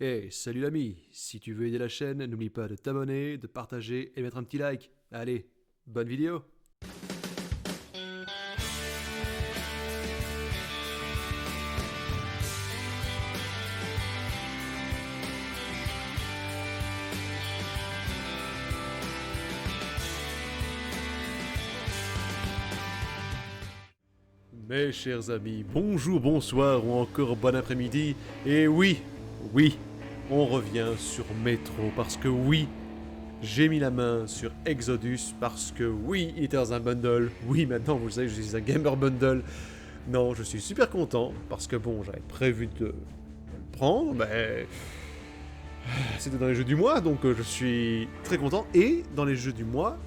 Hey, salut l'ami, si tu veux aider la chaîne, n'oublie pas de t'abonner, de partager et mettre un petit like. Allez, bonne vidéo. Mes chers amis, bonjour, bonsoir ou encore bon après-midi. Et oui, on revient sur Metro parce que oui, j'ai mis la main sur Exodus parce que oui, il était dans un bundle. Oui, maintenant vous le savez, je suis un gamer bundle. Non, je suis super content parce que bon, j'avais prévu de le prendre, mais c'était dans les jeux du mois, donc je suis très content. Et dans les jeux du mois,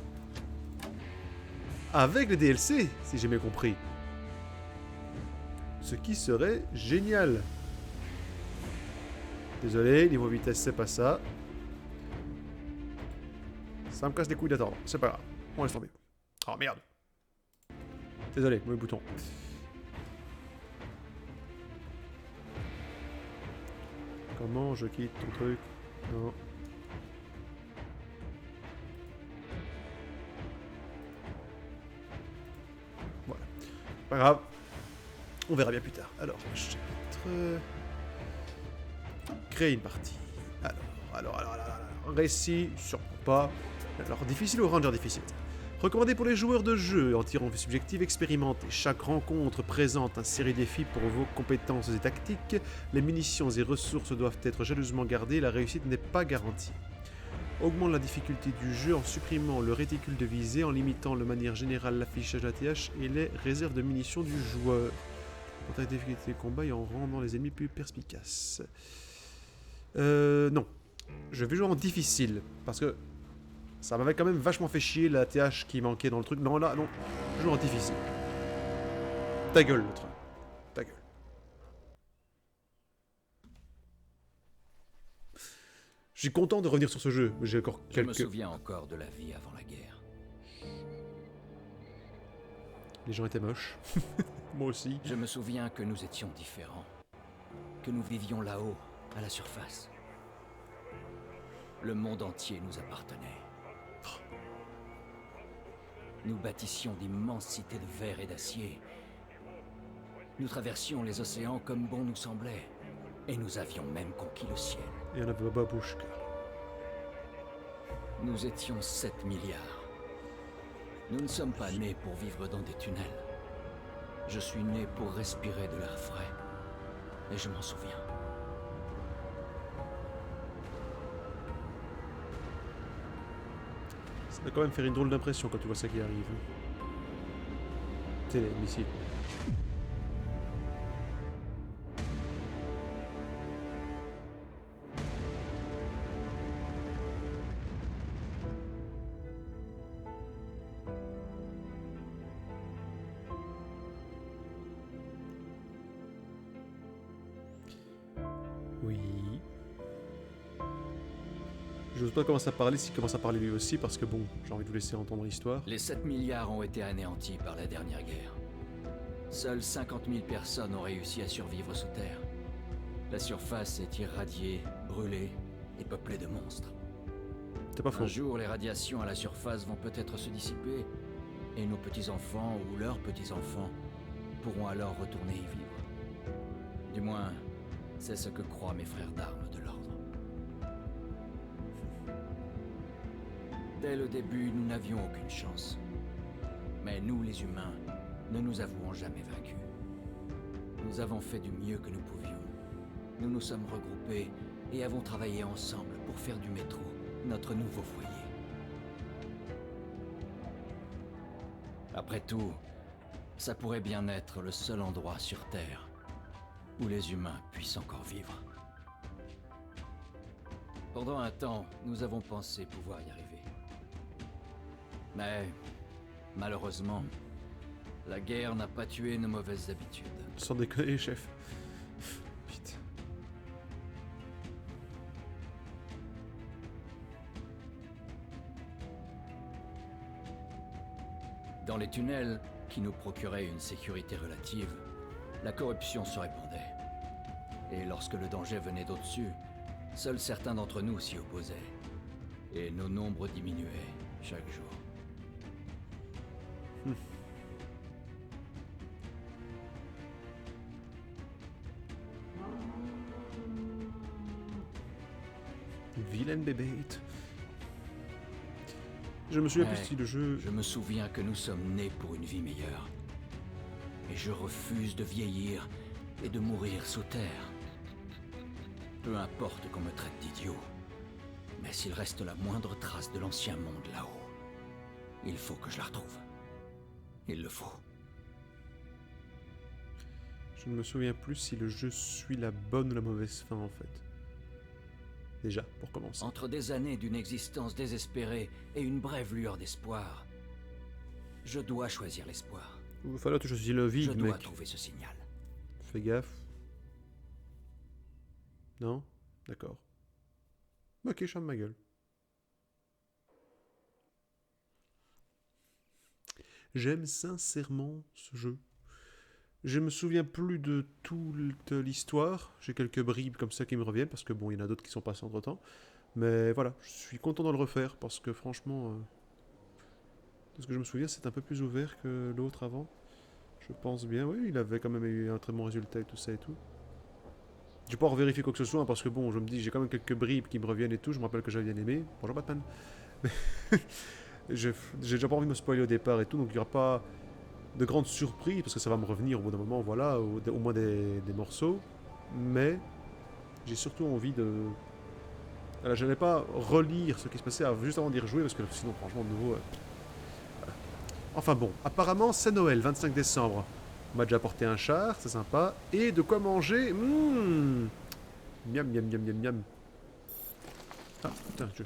avec les DLC, si j'ai bien compris. Ce qui serait génial. Désolé, niveau vitesse, c'est pas ça. Ça me casse les couilles d'attendre. C'est pas grave. On laisse tomber. Oh merde. Désolé, mauvais bouton. Comment je quitte ton truc? Non. Voilà. Pas grave. On verra bien plus tard. Alors, chapitre... Créer une partie. Alors. Récit, sûrement pas. Alors, difficile ou ranger difficile? Recommandé pour les joueurs de jeu en tirant vue subjective expérimentée. Chaque rencontre présente un série de défis pour vos compétences et tactiques. Les munitions et ressources doivent être jalousement gardées. La réussite n'est pas garantie. Augmente la difficulté du jeu en supprimant le réticule de visée, en limitant de manière générale l'affichage ATH et les réserves de munitions du joueur. Augmente la difficulté des combats et en rendant les ennemis plus perspicaces. Non. Je vais jouer en difficile, parce que ça m'avait quand même vachement fait chier la TH qui manquait dans le truc. Non, là, non. Je joue en difficile. Ta gueule, le train. Ta gueule. Je suis content de revenir sur ce jeu, mais j'ai encore Je me quelques... souviens encore de la vie avant la guerre. Les gens étaient moches. Moi aussi. Je me souviens que nous étions différents. Que nous vivions là-haut, à la surface. Le monde entier nous appartenait. Nous bâtissions d'immenses cités de verre et d'acier. Nous traversions les océans comme bon nous semblait. Et nous avions même conquis le ciel. Et on avait Babouchka. Nous étions 7 milliards. Nous ne sommes pas nés pour vivre dans des tunnels. Je suis né pour respirer de l'air frais. Et je m'en souviens. Ça va quand même faire une drôle d'impression quand tu vois ça qui arrive. C'est les missiles. Oui. J'ose pas commencer à parler s'il commence à parler lui aussi, parce que bon, j'ai envie de vous laisser entendre l'histoire. Les 7 milliards ont été anéantis par la dernière guerre. Seules 50 000 personnes ont réussi à survivre sous terre. La surface est irradiée, brûlée et peuplée de monstres. T'es pas faux. Un jour, les radiations à la surface vont peut-être se dissiper, et nos petits-enfants ou leurs petits-enfants pourront alors retourner y vivre. Du moins, c'est ce que croient mes frères d'armes de l'ordre. Dès le début, nous n'avions aucune chance. Mais nous, les humains, ne nous avouons jamais vaincus. Nous avons fait du mieux que nous pouvions. Nous nous sommes regroupés et avons travaillé ensemble pour faire du métro notre nouveau foyer. Après tout, ça pourrait bien être le seul endroit sur Terre où les humains puissent encore vivre. Pendant un temps, nous avons pensé pouvoir y arriver. Mais, malheureusement, la guerre n'a pas tué nos mauvaises habitudes. Sans déconner, chef. Putain. Dans les tunnels, qui nous procuraient une sécurité relative, la corruption se répandait. Et lorsque le danger venait d'au-dessus, Seuls certains d'entre nous s'y opposaient. Et nos nombres diminuaient chaque jour. Vilaine bébête. Je me souviens plus si le jeu... Je me souviens que nous sommes nés pour une vie meilleure. Et je refuse de vieillir et de mourir sous terre. Peu importe qu'on me traite d'idiot. Mais s'il reste la moindre trace de l'ancien monde là-haut, il faut que je la retrouve. Il le faut. Je ne me souviens plus si le jeu suit la bonne ou la mauvaise fin en fait. Déjà, pour commencer. Entre des années d'une existence désespérée et une brève lueur d'espoir, je dois choisir l'espoir. Il va falloir que je choisisse le vide, mec. Je dois trouver ce signal. Fais gaffe. Non? D'accord. Ok, je ferme ma gueule. J'aime sincèrement ce jeu. Je me souviens plus de toute l'histoire. J'ai quelques bribes comme ça qui me reviennent parce que bon, il y en a d'autres qui sont passés entre temps. Mais voilà, je suis content de le refaire parce que franchement, de ce que je me souviens, c'est un peu plus ouvert que l'autre avant. Je pense bien, oui, il avait quand même eu un très bon résultat et tout ça et tout. Je vais pas revérifier quoi que ce soit hein, parce que bon, je me dis, j'ai quand même quelques bribes qui me reviennent et tout. Je me rappelle que j'avais bien aimé. Bonjour Batman. J'ai déjà pas envie de me spoiler au départ et tout, donc il n'y aura pas de grandes surprises parce que ça va me revenir au bout d'un moment, voilà, au moins des morceaux. Mais j'ai surtout envie de. Voilà, je n'allais pas relire ce qui se passait juste avant d'y rejouer parce que sinon, franchement, de nouveau. Voilà. Enfin bon, apparemment, c'est Noël, 25 décembre. On m'a déjà apporté un char, c'est sympa. Et de quoi manger. Miam, miam, miam, miam, miam. Ah, putain, je.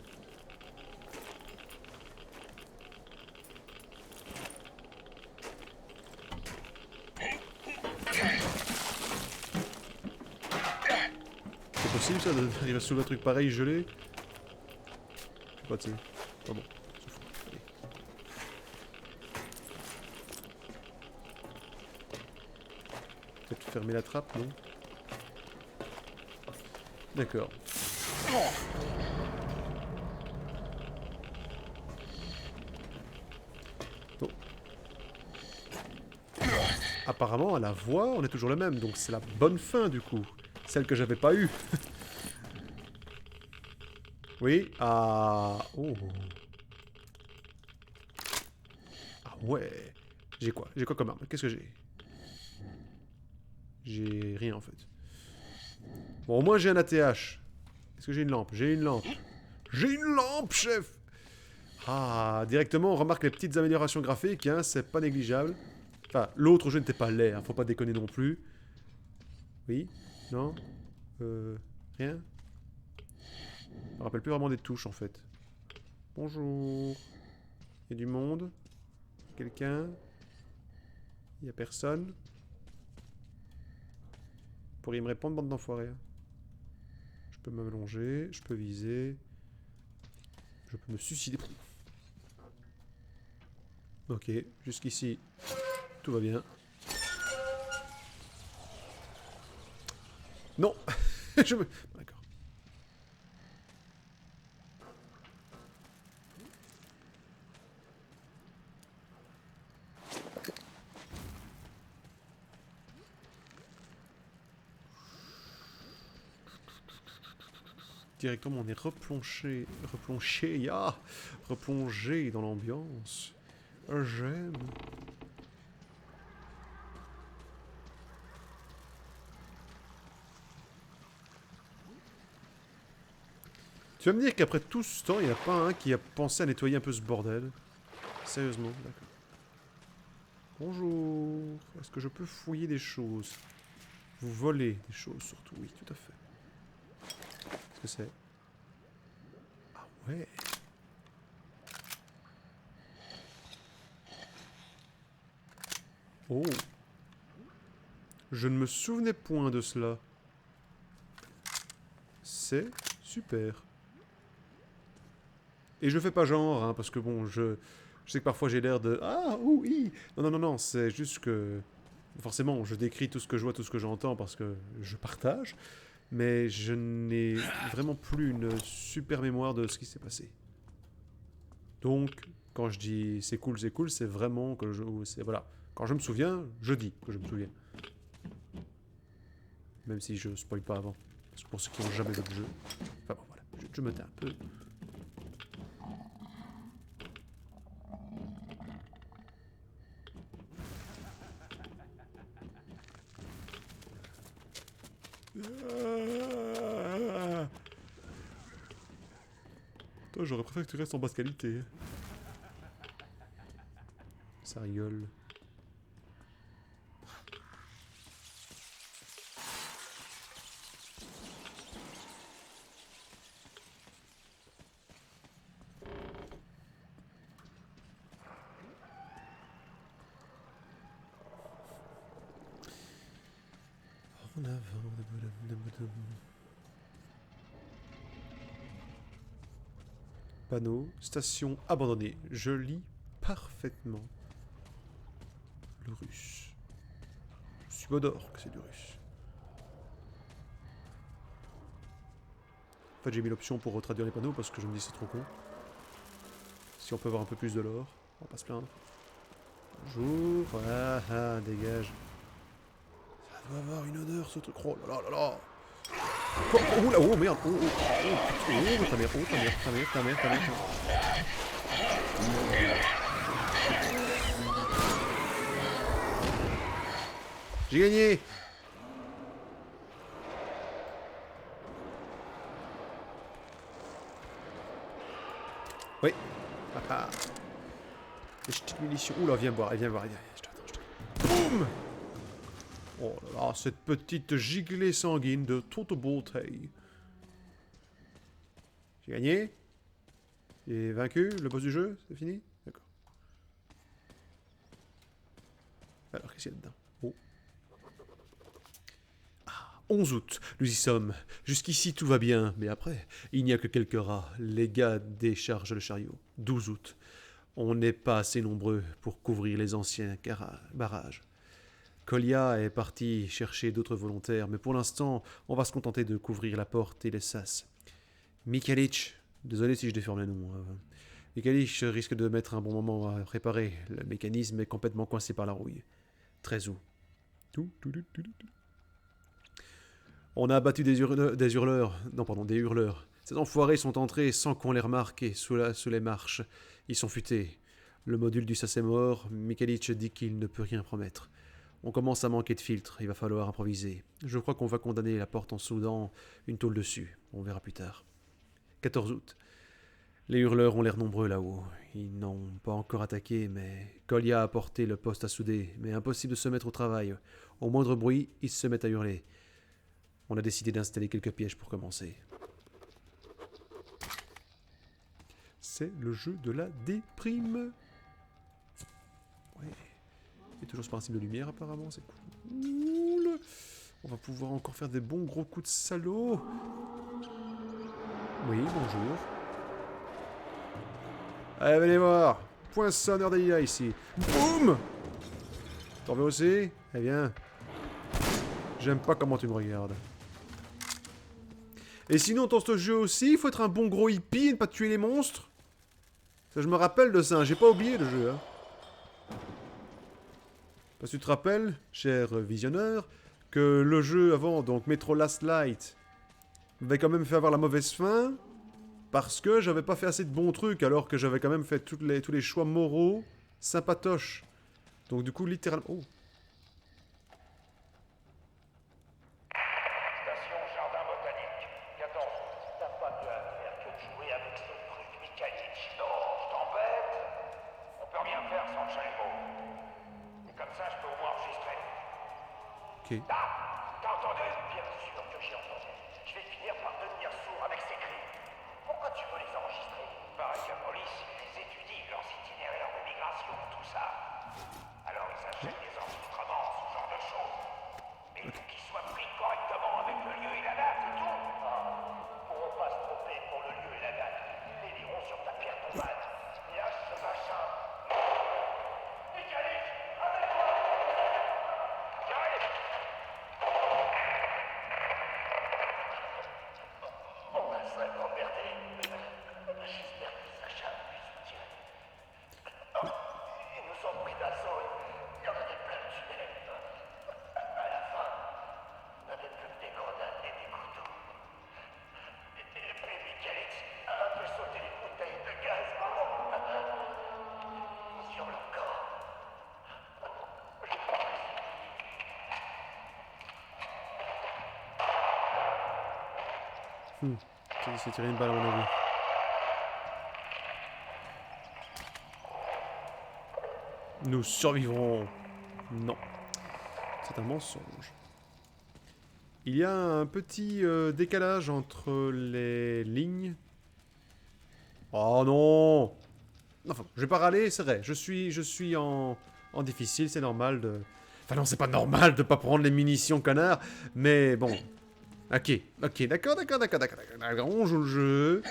C'est possible ça d'arriver à soulever un truc pareil gelé? Je sais pas, tu sais. Pas bon. Allez. Peut-être fermer la trappe, non? D'accord. Bon. Apparemment, à la voix, on est toujours le même, donc c'est la bonne fin du coup. Celle que j'avais pas eue. Oui, ah... Oh. Ah ouais. J'ai quoi? J'ai quoi comme arme? Qu'est-ce que j'ai? J'ai rien en fait. Bon, au moins j'ai un ATH. Est-ce que j'ai une lampe? J'ai une lampe. J'ai une lampe, chef! Ah, directement, on remarque les petites améliorations graphiques, hein, c'est pas négligeable. Enfin, l'autre jeu n'était pas laid, hein, faut pas déconner non plus. Oui? Non? Rien? Je me rappelle plus vraiment des touches en fait. Bonjour. Il y a du monde? Quelqu'un? Il y a personne? Vous pourriez me répondre, bande d'enfoirés? Je peux m'allonger, je peux viser. Je peux me suicider. Ok, jusqu'ici, tout va bien. Non. Je me... D'accord. Directement, on est replongé, replongé dans l'ambiance. J'aime. Tu vas me dire qu'après tout ce temps, il n'y en a pas un qui a pensé à nettoyer un peu ce bordel. Sérieusement, d'accord. Bonjour. Est-ce que je peux fouiller des choses? Vous volez des choses surtout, oui, tout à fait. Qu'est-ce que c'est? Ah ouais. Oh. Je ne me souvenais point de cela. C'est super. Et je fais pas genre, hein, parce que bon, je sais que parfois j'ai l'air de... Ah, oui. Non, non, non, non, c'est juste que... Forcément, je décris tout ce que je vois, tout ce que j'entends, parce que je partage. Mais je n'ai vraiment plus une super mémoire de ce qui s'est passé. Donc, quand je dis c'est cool, c'est vraiment que je... Voilà. Quand je me souviens, je dis que je me souviens. Même si je spoil pas avant. Parce que pour ceux qui n'ont jamais vu le jeu. Enfin bon, voilà. Je me tais un peu. Toi, j'aurais préféré que tu restes en basse qualité. Ça rigole. En avant. Panneau, station abandonnée. Je lis parfaitement le russe. Je suis Bodor que c'est du russe. En fait, j'ai mis l'option pour retraduire les panneaux parce que je me dis c'est trop con. Si on peut avoir un peu plus de l'or, on va pas se plaindre. Bonjour, ah, dégage. Ça doit avoir une odeur ce truc. Oh là là là là. Oh là, oh merde, ta mère, ta mère. J'ai gagné. Oui. Ah. Les petites munitions. Oula, viens boire, je t'attends. Boum. Oh là là, cette petite giglée sanguine de toute beauté. J'ai gagné. J'ai vaincu le boss du jeu, c'est fini? D'accord. Alors, qu'est-ce qu'il y a dedans? Oh. 11 août, nous y sommes. Jusqu'ici tout va bien, mais après, il n'y a que quelques rats. Les gars déchargent le chariot. 12 août. On n'est pas assez nombreux pour couvrir les anciens barrages. Kolya est parti chercher d'autres volontaires, mais pour l'instant, on va se contenter de couvrir la porte et les sas. Mikhalich, désolé si je déforme les noms. Mikhalich risque de mettre un bon moment à réparer. Le mécanisme est complètement coincé par la rouille. 13 août. On a abattu des hurleurs. Ces enfoirés sont entrés sans qu'on les remarque sous les marches. Ils sont futés. Le module du sas est mort. Mikhalich dit qu'il ne peut rien promettre. On commence à manquer de filtres, il va falloir improviser. Je crois qu'on va condamner la porte en soudant une tôle dessus. On verra plus tard. 14 août. Les hurleurs ont l'air nombreux là-haut. Ils n'ont pas encore attaqué, mais Kolya a porté le poste à souder. Mais impossible de se mettre au travail. Au moindre bruit, ils se mettent à hurler. On a décidé d'installer quelques pièges pour commencer. C'est le jeu de la déprime. Ouais. Il y a toujours ce principe de lumière apparemment, c'est cool. On va pouvoir encore faire des bons gros coups de salaud. Oui, bonjour. Allez, venez voir. Poinçonneur d'IA ici. Boum. T'en veux aussi? Eh bien. J'aime pas comment tu me regardes. Et sinon, dans ce jeu aussi, il faut être un bon gros hippie et ne pas tuer les monstres. Ça, je me rappelle de ça, j'ai pas oublié le jeu. Hein. Parce que tu te rappelles, cher visionneur, que le jeu avant, donc Metro Last Light, m'avait quand même fait avoir la mauvaise fin, parce que j'avais pas fait assez de bons trucs, alors que j'avais quand même fait tous les choix moraux sympatoches. Donc du coup, littéralement... Oh. Station Jardin Botanique, 14 août. T'as pas mieux à faire que de jouer avec ce truc, Mikhalich. Non, je t'embête. On peut rien faire sans le chalumeau. Et comme ça, je peux au moins enregistrer. Ok. Ah, t'as entendu? Bien sûr que j'ai entendu. Je vais finir par devenir sourd avec ces cris. Pourquoi tu veux les enregistrer? Pareil que la police, ils étudient leurs itinéraires de migration, tout ça. Alors ils achètent des enregistrements, ce genre de choses. Mais il faut qu'ils soient pris correctement avec le lieu et la date, c'est tout. Ils pourront pas se tromper pour le lieu et la date. Ils les liront sur ta pierre tombate. Lâche ce machin. Mikhalich, avec moi. J'arrive. vraiment merdé. J'espère que Sacha a pu se tirer. Ils nous ont pris d'assaut. Il y en avait plein de tunnels. À la fin, on n'avait plus que des grenades et des couteaux. Et puis Michalix a un peu sauté les bouteilles de gaz sur leur corps. Il s'est tiré une balle à mon avis. Nous survivrons. Non. C'est un mensonge. Il y a un petit décalage entre les lignes. Oh non! Enfin, je vais pas râler, c'est vrai. Je suis en difficile, c'est normal de... Enfin non, c'est pas normal de pas prendre les munitions, connard. Mais bon... Ok, d'accord. On joue le jeu.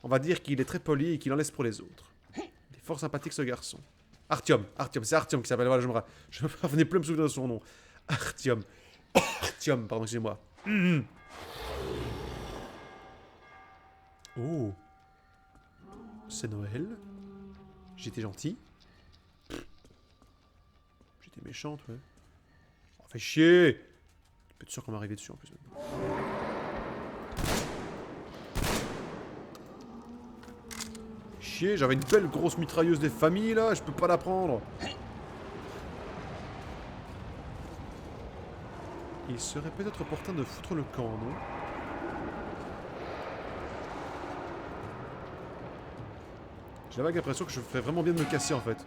On va dire qu'il est très poli et qu'il en laisse pour les autres. Il est fort sympathique ce garçon. Artyom, c'est Artyom qui s'appelle. Voilà, je me revenais plus à me souvenir de son nom. Artyom, pardon, excusez-moi. Oh. C'est Noël. J'étais gentil. J'étais méchante, ouais. Oh, fais chier. Je peux être sûr qu'on va arriver dessus en plus. Chier, j'avais une belle grosse mitrailleuse des familles là, je peux pas la prendre. Il serait peut-être opportun de foutre le camp, non? J'ai la vague impression que je ferais vraiment bien de me casser en fait.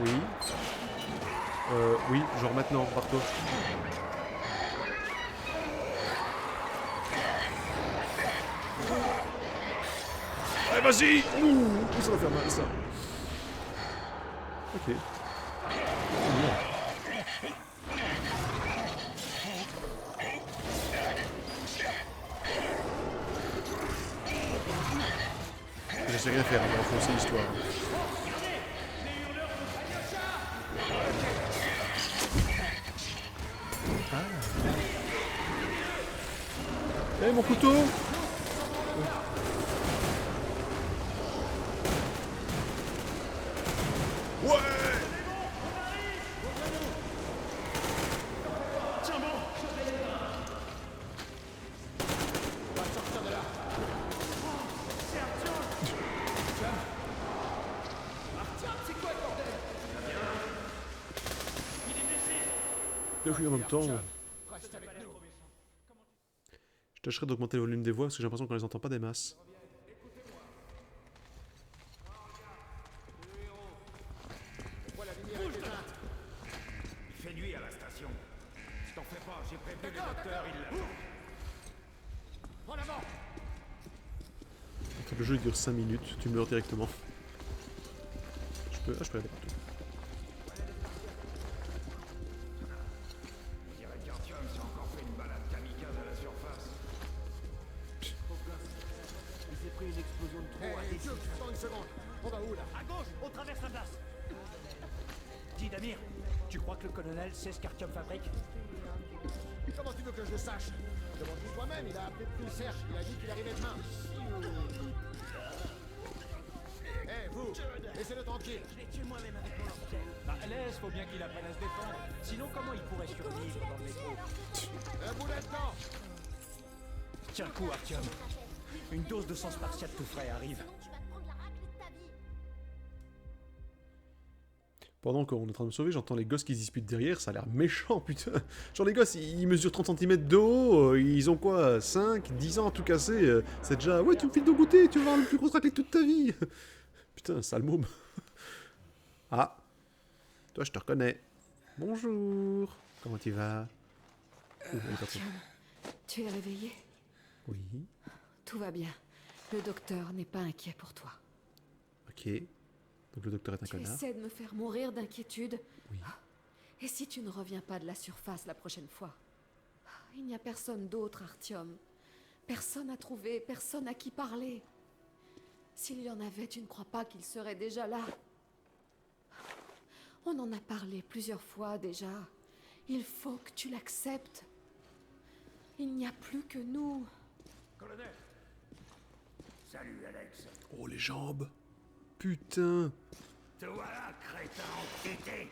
Oui. Oui, genre maintenant, par-toi. Allez, vas-y! Ouh, ça va faire mal, ça. Ok. Je sais rien faire, on va enfoncer l'histoire. Ah. Eh, mon couteau! Ouais! Tiens bon! On va sortir de là! C'est Artyom! Artyom, c'est quoi le bordel? Il est blessé! Oui, en même temps, Reste avec nous! je tâcherai d'augmenter le volume des voix parce que j'ai l'impression qu'on les entend pas des masses. Il fait nuit à la station. T'en fais pas, j'ai prévenu le docteur, il l'attend. En avant! Quand le jeu il dure 5 minutes, tu meurs directement. Je peux aller partout. On dirait qu'Artyom s'est encore fait une balade kamikaze à la surface. Il s'est pris une explosion de trop à décider. Attends une seconde. On va où là? À gauche, on traverse la place. Dis Damir, tu crois que le colonel sait ce qu'Artyom fabrique? Comment tu veux que je le sache? Demande-lui toi-même, il a appelé depuis le cercle, il a dit qu'il arrivait demain. Eh vous, laissez-le tranquille. Je l'ai tué moi-même avec mon lance-pierre. Bah laisse, faut bien qu'il apprenne à se défendre. Sinon comment il pourrait survivre dans le métro? Un boulet de temps. Tiens le coup Artyom. Une dose de sang spartiate tout frais arrive. Tu vas te prendre la raclée de ta vie. Pendant qu'on est en train de me sauver, j'entends les gosses qui se disputent derrière, ça a l'air méchant, putain. Genre les gosses, ils mesurent 30 cm de haut, ils ont quoi, 5, 10 ans à tout casser, c'est déjà... Ouais, tu me files de goûter, tu vas avoir le plus gros raclée de toute ta vie. Putain, sale môme. Ah, toi je te reconnais. Bonjour, comment tu vas? Oh, elle est partie. Tu es réveillé? Oui, Tout va bien. Le docteur n'est pas inquiet pour toi. ok. Donc le docteur est un Tu connard. essaies de me faire mourir d'inquiétude? Oui. Et si tu ne reviens pas de la surface la prochaine fois? Il n'y a personne d'autre, Artyom. Personne à trouver, personne à qui parler. S'il y en avait, tu ne crois pas qu'il serait déjà là? On en a parlé plusieurs fois déjà. Il faut que tu l'acceptes. Il n'y a plus que nous. Colonel, Salut, Alex. Oh, les jambes. Putain. Te voilà, crétin entêté.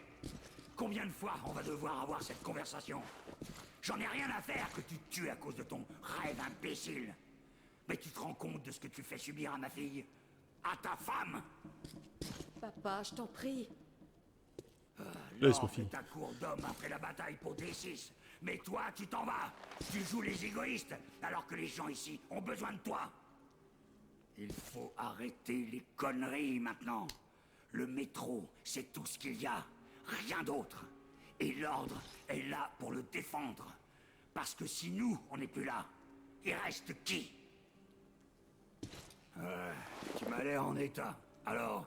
Combien de fois on va devoir avoir cette conversation? J'en ai rien à faire que tu te tues à cause de ton rêve imbécile. Mais tu te rends compte de ce que tu fais subir à ma fille? À ta femme? Papa, je t'en prie. Laisse-moi finir. Ta cour d'homme après la bataille pour D6. Mais toi, tu t'en vas. Tu joues les égoïstes, alors que les gens ici ont besoin de toi. Il faut arrêter les conneries maintenant. Le métro, c'est tout ce qu'il y a. Rien d'autre. Et l'ordre est là pour le défendre. Parce que si nous, on n'est plus là, il reste qui? Tu m'as l'air en état. Alors,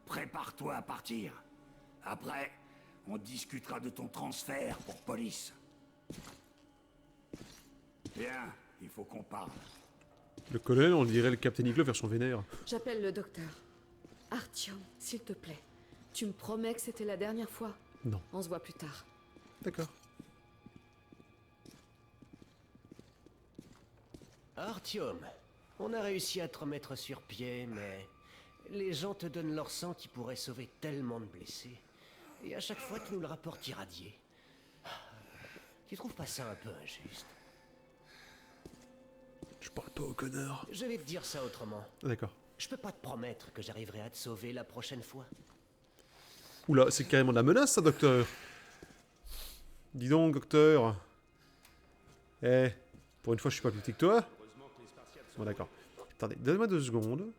prépare-toi à partir. Après, on discutera de ton transfert pour police. Bien, il faut qu'on parle. Le colonel, on dirait le Captain Iglo version vénère. J'appelle le docteur. Artyom, s'il te plaît. Tu me promets que c'était la dernière fois? Non. On se voit plus tard. D'accord. Artyom, on a réussi à te remettre sur pied, mais les gens te donnent leur sang qui pourrait sauver tellement de blessés. Et à chaque fois, tu nous le rapportes irradié. Tu trouves pas ça un peu injuste? Je parle pas au connard. Je vais te dire ça autrement. D'accord. Je peux pas te promettre que j'arriverai à te sauver la prochaine fois. Oula, c'est carrément de la menace, ça, docteur. Dis donc, docteur. Eh, pour une fois, je suis pas plus petit que toi. Bon, d'accord. Attendez, donne-moi 2 secondes.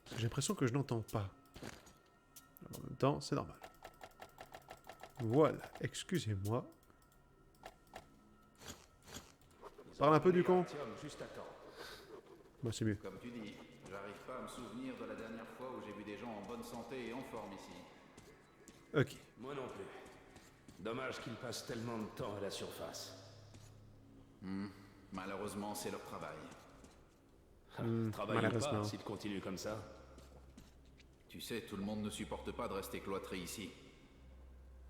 Parce que j'ai l'impression que je n'entends pas. Alors, en même temps, c'est normal. Voilà, excusez-moi. Parle un peu du con. Juste à temps. Bah, c'est mieux. Comme tu dis, j'arrive pas à me souvenir de la dernière fois où j'ai vu des gens en bonne santé et en forme ici. Ok. Moi non plus. Dommage qu'ils passent tellement de temps à la surface. Malheureusement, c'est leur travail. Travaille ou malheureusement. pas, s'ils continuent comme ça. Tu sais, tout le monde ne supporte pas de rester cloîtré ici.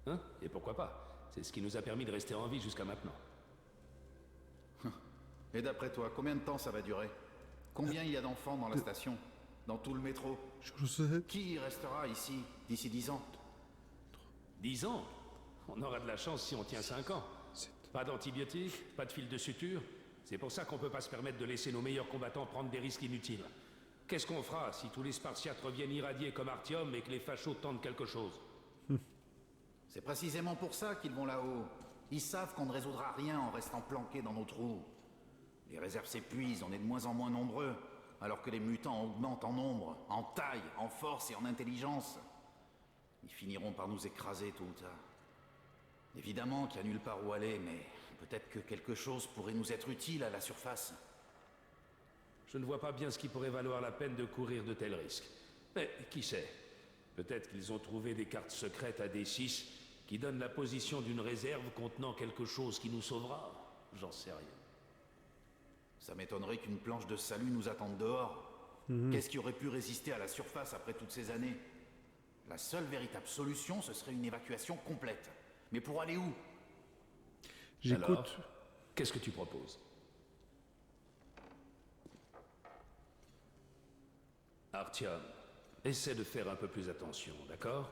Hein? Et pourquoi pas? C'est ce qui nous a permis de rester en vie jusqu'à maintenant. Et d'après toi, combien de temps ça va durer? Combien il y a d'enfants dans la station? Dans tout le métro? Je sais. Qui y restera ici d'ici 10 ans? 10 ans? On aura de la chance si on tient 5 ans. Pas d'antibiotiques, pas de fil de suture. C'est pour ça qu'on peut pas se permettre de laisser nos meilleurs combattants prendre des risques inutiles. Qu'est-ce qu'on fera si tous les Spartiates reviennent irradiés comme Artyom et que les fachos tentent quelque chose? C'est précisément pour ça qu'ils vont là-haut. Ils savent qu'on ne résoudra rien en restant planqués dans nos trous. Les réserves s'épuisent, on est de moins en moins nombreux, alors que les mutants augmentent en nombre, en taille, en force et en intelligence. Ils finiront par nous écraser tôt ou tard. Évidemment qu'il n'y a nulle part où aller, mais peut-être que quelque chose pourrait nous être utile à la surface. Je ne vois pas bien ce qui pourrait valoir la peine de courir de tels risques. Mais qui sait? Peut-être qu'ils ont trouvé des cartes secrètes à D6 qui donnent la position d'une réserve contenant quelque chose qui nous sauvera. J'en sais rien. Ça m'étonnerait qu'une planche de salut nous attende dehors. Qu'est-ce qui aurait pu résister à la surface après toutes ces années? La seule véritable solution, ce serait une évacuation complète. Mais pour aller où? J'écoute. Alors, qu'est-ce que tu proposes? Artyom, essaie de faire un peu plus attention, d'accord?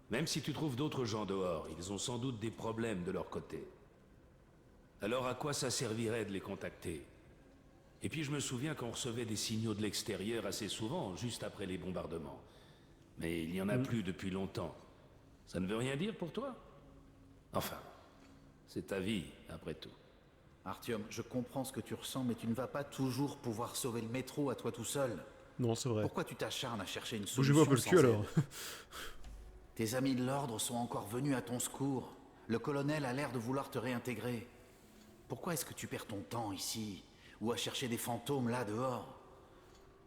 Même si tu trouves d'autres gens dehors, ils ont sans doute des problèmes de leur côté. Alors à quoi ça servirait de les contacter? Et puis je me souviens qu'on recevait des signaux de l'extérieur assez souvent, juste après les bombardements. Mais il n'y en a plus depuis longtemps. Ça ne veut rien dire pour toi? Enfin, c'est ta vie, après tout. Artyom, je comprends ce que tu ressens, mais tu ne vas pas toujours pouvoir sauver le métro à toi tout seul. Non, c'est vrai. Pourquoi tu t'acharnes à chercher une Bougez-vous solution un peu le sans cul, aide? alors. Tes amis de l'ordre sont encore venus à ton secours. Le colonel a l'air de vouloir te réintégrer. Pourquoi est-ce que tu perds ton temps ici? Ou à chercher des fantômes là dehors?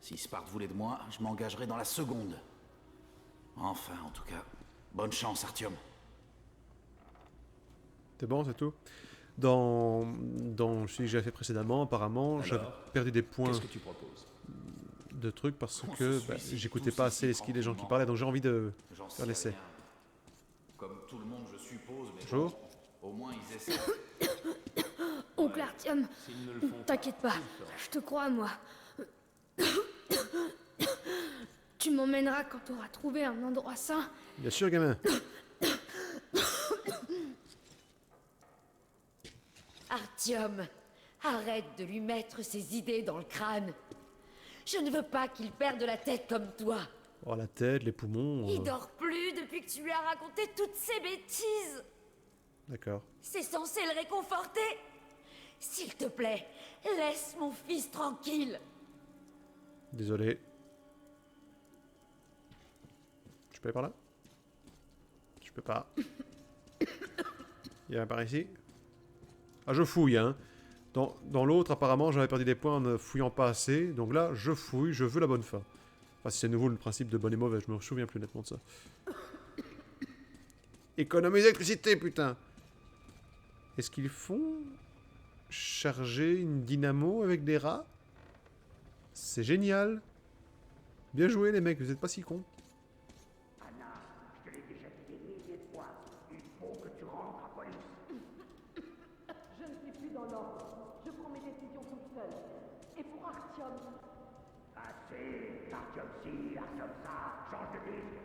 Si Sparte voulait de moi, je m'engagerais dans la seconde. Enfin, en tout cas, bonne chance, Artyom. C'est bon, c'est tout. Dans celui que j'avais fait précédemment, apparemment, j'avais perdu des points Qu'est-ce que tu proposes? de trucs parce On que se bah, suicide j'écoutais tous pas ici assez les gens qui tranquillement. parlaient, donc j'ai envie de J'en sais faire l'essai. rien. Comme tout le monde, je suppose, mais Bonjour. bon, au moins ils essaient. Oncle Artyom, S'ils ne le font t'inquiète pas, je te crois, moi. Tu m'emmèneras quand tu auras trouvé un endroit sain. Bien sûr, gamin. Artyom, arrête de lui mettre ses idées dans le crâne. Je ne veux pas qu'il perde la tête comme toi. Oh, la tête, les poumons... Il dort plus depuis que tu lui as raconté toutes ces bêtises. D'accord. C'est censé le réconforter. S'il te plaît, laisse mon fils tranquille. Désolé. Je peux aller par là? Je peux pas. Il y a un par ici. Ah, je fouille, hein. Dans l'autre, apparemment, j'avais perdu des points en ne fouillant pas assez. Donc là, je fouille, je veux la bonne fin. Enfin, si c'est nouveau le principe de bon et mauvais, je me souviens plus nettement de ça. Économise d'électricité, putain! Est-ce qu'ils font charger une dynamo avec des rats? C'est génial! Bien joué, les mecs, vous êtes pas si cons. Anna, je te l'ai déjà dit des milliers de fois. Il faut que tu rentres à police. Je ne suis plus dans l'ordre. Je prends mes décisions toute seule. Et pour Artyom, Assez, Artyom ci, Artyom ça, change de disque.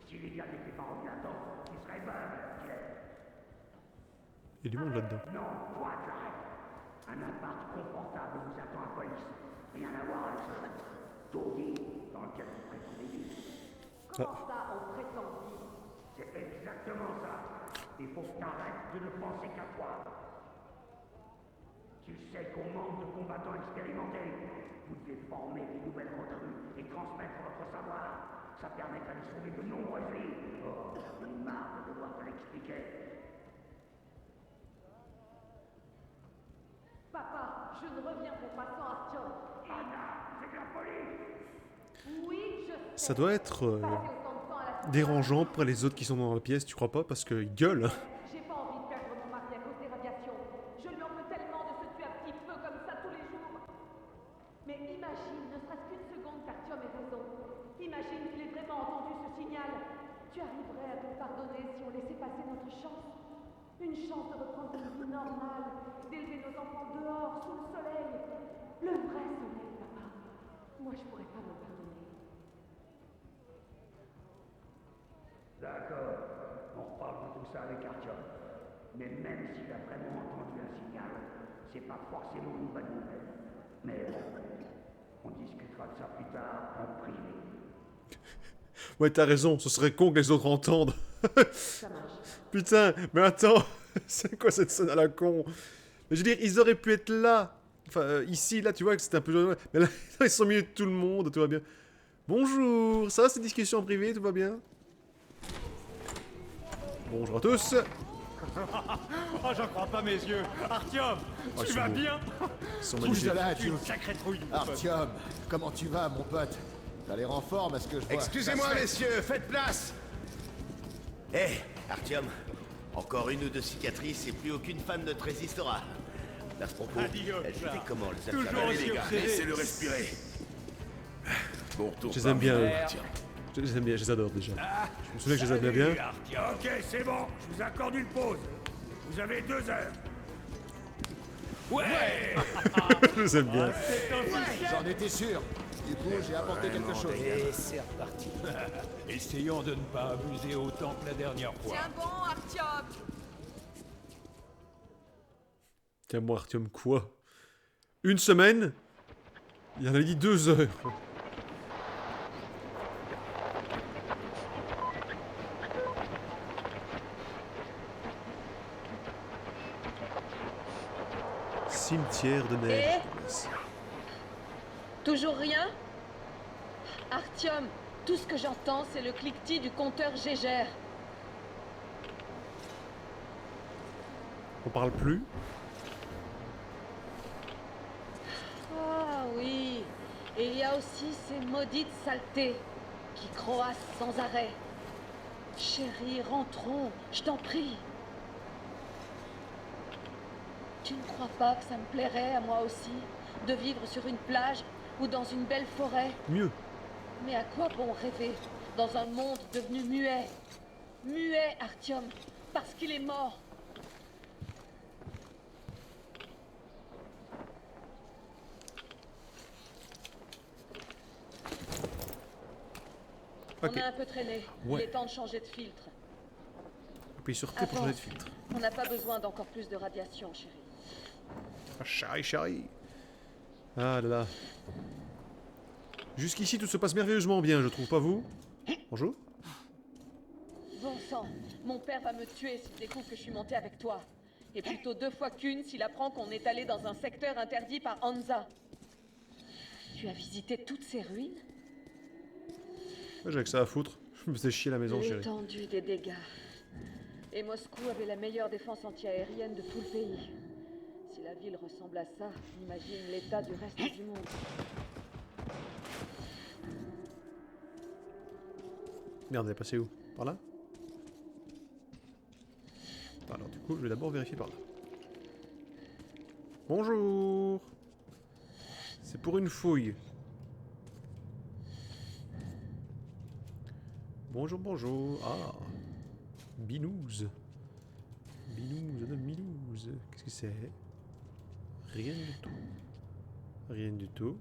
Si Lydia n'était pas revenue à temps, il serait meuble, Il y a du monde là-dedans. Non, toi, tu arrêtes. Un appart confortable vous attend à police. Rien à voir avec ce taudis dans lequel vous prétendez vivre. comment ça on prétend vivre? C'est exactement ça. Il faut que t'arrêtes de ne penser qu'à toi. Tu sais qu'on manque de combattants expérimentés. Vous devez former des nouvelles recrues et transmettre votre savoir. Ça permettra de sauver de nombreuses vies. Oh, j'en ai marre de devoir te l'expliquer. Papa, je ne reviendrai pas sans Artyom. Anna, c'est de la police. Oui, je sais. Ça doit être Passer autant de temps à la dérangeant pour les autres qui sont dans la pièce, tu crois pas? Parce qu'ils gueulent. J'ai pas envie de perdre mon mari à cause des radiations. Je lui en veux tellement de se tuer un petit peu comme ça tous les jours. Mais imagine, ne serait-ce qu'une seconde qu'Artyom ait raison. Imagine qu'il ait vraiment entendu ce signal. Tu arriverais à te pardonner si on laissait passer notre chance. Une chance de reprendre une vie normale, d'élever nos enfants dehors, sous le soleil. Le vrai soleil, papa. Moi, je pourrais pas me pardonner. D'accord, on reparle de tout ça avec Artyom. Mais même s'il a vraiment entendu un signal, c'est pas forcément une bonne nouvelle. Mais bon, on discutera de ça plus tard, en privé. Ouais, t'as raison, ce serait con que les autres entendent. Putain, mais attends, c'est quoi cette scène à la con? Mais je veux dire, ils auraient pu être là. Enfin, ici, là, tu vois que c'était un peu... Mais là, ils sont au milieu de tout le monde, tout va bien. Bonjour, ça va, cette discussion en privé, tout va bien? Bonjour à tous. Oh, j'en crois pas mes yeux. Artyom, Oh, tu ils vas sont beaux. bien? Ils sont Bouge magnifiques. de là, Tu es tu... une sacrée trouille. mon pote. Artyom, comment tu vas, mon pote? T'as l'air en forme, à ce que je vois. Excusez-moi, messieurs, faites place. Eh, Artyom, encore une ou deux cicatrices et plus aucune femme ne te résistera. À ce propos, Adieu, elle était Charles. comment les Toujours affaires? aussi Les gars, obsédé. laissez-le respirer. Bon retour. Je les aime bien, eux. Tiens. Je les aime bien, je les adore déjà. Je me souviens que je les aimais bien. Ok, c'est bon, je vous accorde une pause. Vous avez 2 heures. Ouais. Je les aime bien. C'est officiel. J'en étais sûr. Du coup, j'ai apporté quelque chose. Et c'est reparti. Essayons de ne pas abuser autant que la dernière fois. Tiens bon, Artyom. Tiens, moi, Artyom, quoi? Une semaine? Il en a dit 2 heures. Cimetière de neige. Toujours rien? Artyom, tout ce que j'entends, c'est le cliquetis du compteur Gégère. On parle plus? Ah oui, et il y a aussi ces maudites saletés qui croassent sans arrêt. Chérie, rentrons, je t'en prie. Tu ne crois pas que ça me plairait à moi aussi de vivre sur une plage ou dans une belle forêt? Mieux. Mais à quoi bon rêver dans un monde devenu muet? Muet, Artyom, parce qu'il est mort. Ok. On a un peu traîné. Ouais. Il est temps de changer de filtre. Appuie sur T pour changer de filtre. On n'a pas besoin d'encore plus de radiation, chérie. Ah, chérie. Ah là là. Jusqu'ici, tout se passe merveilleusement bien, je trouve, pas vous? Bonjour. Bon sang, mon père va me tuer s'il découvre que je suis montée avec toi. Et plutôt 2 fois qu'une s'il apprend qu'on est allé dans un secteur interdit par Hansa. Tu as visité toutes ces ruines? J'ai que ça à foutre. Je me faisais chier la maison, chérie. L'étendue des dégâts. Et Moscou avait la meilleure défense antiaérienne de tout le pays. Si la ville ressemble à ça, imagine l'état du reste du monde. Merde, elle est passée où? Par là? Alors du coup, je vais d'abord vérifier par là. Bonjour. C'est pour une fouille. Bonjour, bonjour. Ah. Binouze. Binouze de Binouze. Qu'est-ce que c'est? Rien du tout. Rien du tout.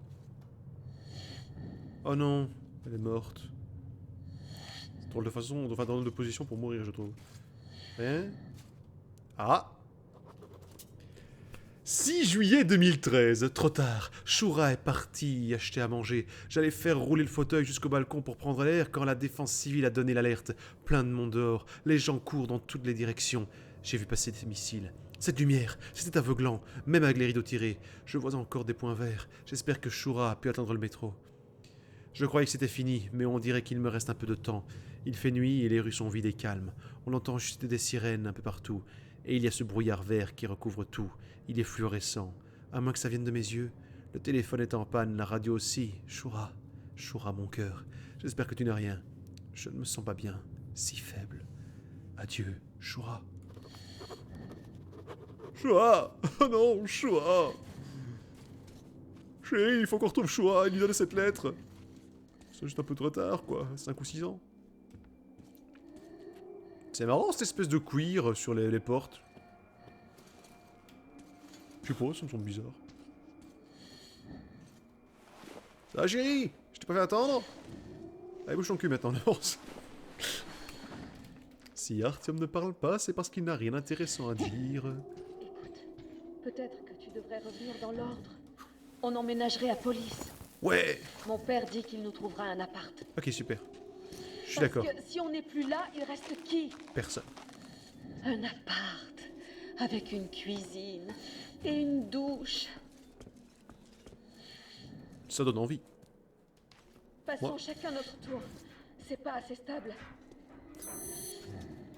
Oh non, elle est morte. C'est drôle de façon, enfin drôle de position pour mourir, je trouve. Hein? Ah! 6 juillet 2013, trop tard. Shura est partie acheter à manger. J'allais faire rouler le fauteuil jusqu'au balcon pour prendre l'air quand la défense civile a donné l'alerte. Plein de monde dehors, les gens courent dans toutes les directions. J'ai vu passer des missiles. Cette lumière, c'était aveuglant, même avec les rideaux tirés. Je vois encore des points verts. J'espère que Shura a pu atteindre le métro. Je croyais que c'était fini, mais on dirait qu'il me reste un peu de temps. Il fait nuit et les rues sont vides et calmes. On entend juste des sirènes un peu partout. Et il y a ce brouillard vert qui recouvre tout. Il est fluorescent. À moins que ça vienne de mes yeux. Le téléphone est en panne, la radio aussi. Shura, Shura, mon cœur. J'espère que tu n'as rien. Je ne me sens pas bien. Si faible. Adieu, Shura. Shura! Oh non, Shura! Chérie, il faut qu'on retrouve Shura et lui donner cette lettre. C'est juste un peu trop tard, quoi. 5 ou 6 ans. C'est marrant, cette espèce de cuir sur les portes. Je sais pas, ça me semble bizarre. Ça va, chérie? Je t'ai pas fait attendre? Allez, bouge ton cul maintenant, avance. Si Artyom ne parle pas, c'est parce qu'il n'a rien d'intéressant à dire. Écoute, peut-être que tu devrais revenir dans l'ordre. On emménagerait à Police. Ouais! Mon père dit qu'il nous trouvera un appart. Ok, super. Je suis d'accord. Parce que si on n'est plus là, il reste qui? Personne. Un appart. Avec une cuisine. Et une douche. Ça donne envie. Passons Ouais. chacun notre tour. C'est pas assez stable.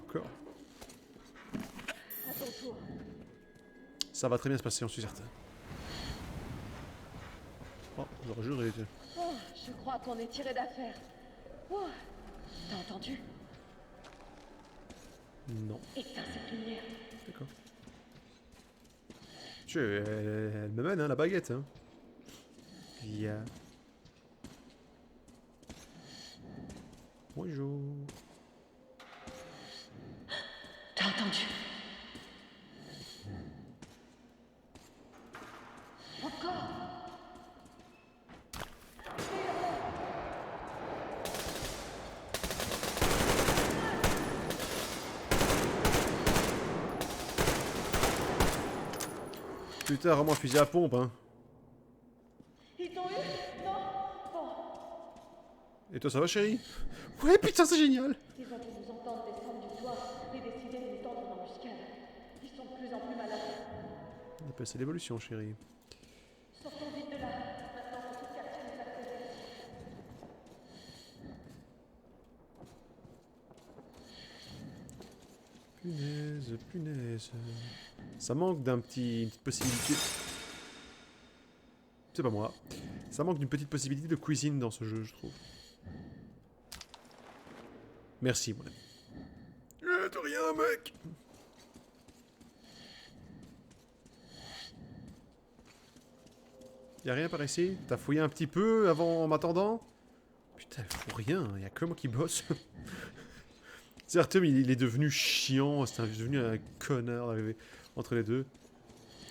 D'accord. À ton tour. Ça va très bien se passer, j'en suis certain. Oh, j'aurais juré. Oh, je crois qu'on est tiré d'affaire. Oh, t'as entendu? Non. Éteins cette lumière. D'accord. Elle me mène, hein, la baguette. Hein. Viens. Bonjour. T'as entendu? Encore? Putain, rends-moi un fusil à pompe, hein. Ils t'ont eu? Non? Bon. Et toi, ça va, chérie? Ouais, putain, c'est génial! Ils ont dû nous entendre descendre du toit et décider de nous tendre une embuscade. Ils sont de plus en plus malades. On appelle ça l'évolution, chérie. Sortons vite de là. Maintenant que tout le quartier nous a prévenus. Punaise, punaise. Ça manque une petite possibilité. C'est pas moi. Ça manque d'une petite possibilité de cuisine dans ce jeu, je trouve. Merci, mon ami. De rien, mec. Y'a rien par ici? T'as fouillé un petit peu avant en m'attendant? Putain, il faut rien, y'a que moi qui bosse. C'est Artyom, il est devenu chiant, c'est devenu un connard d'arriver entre les deux.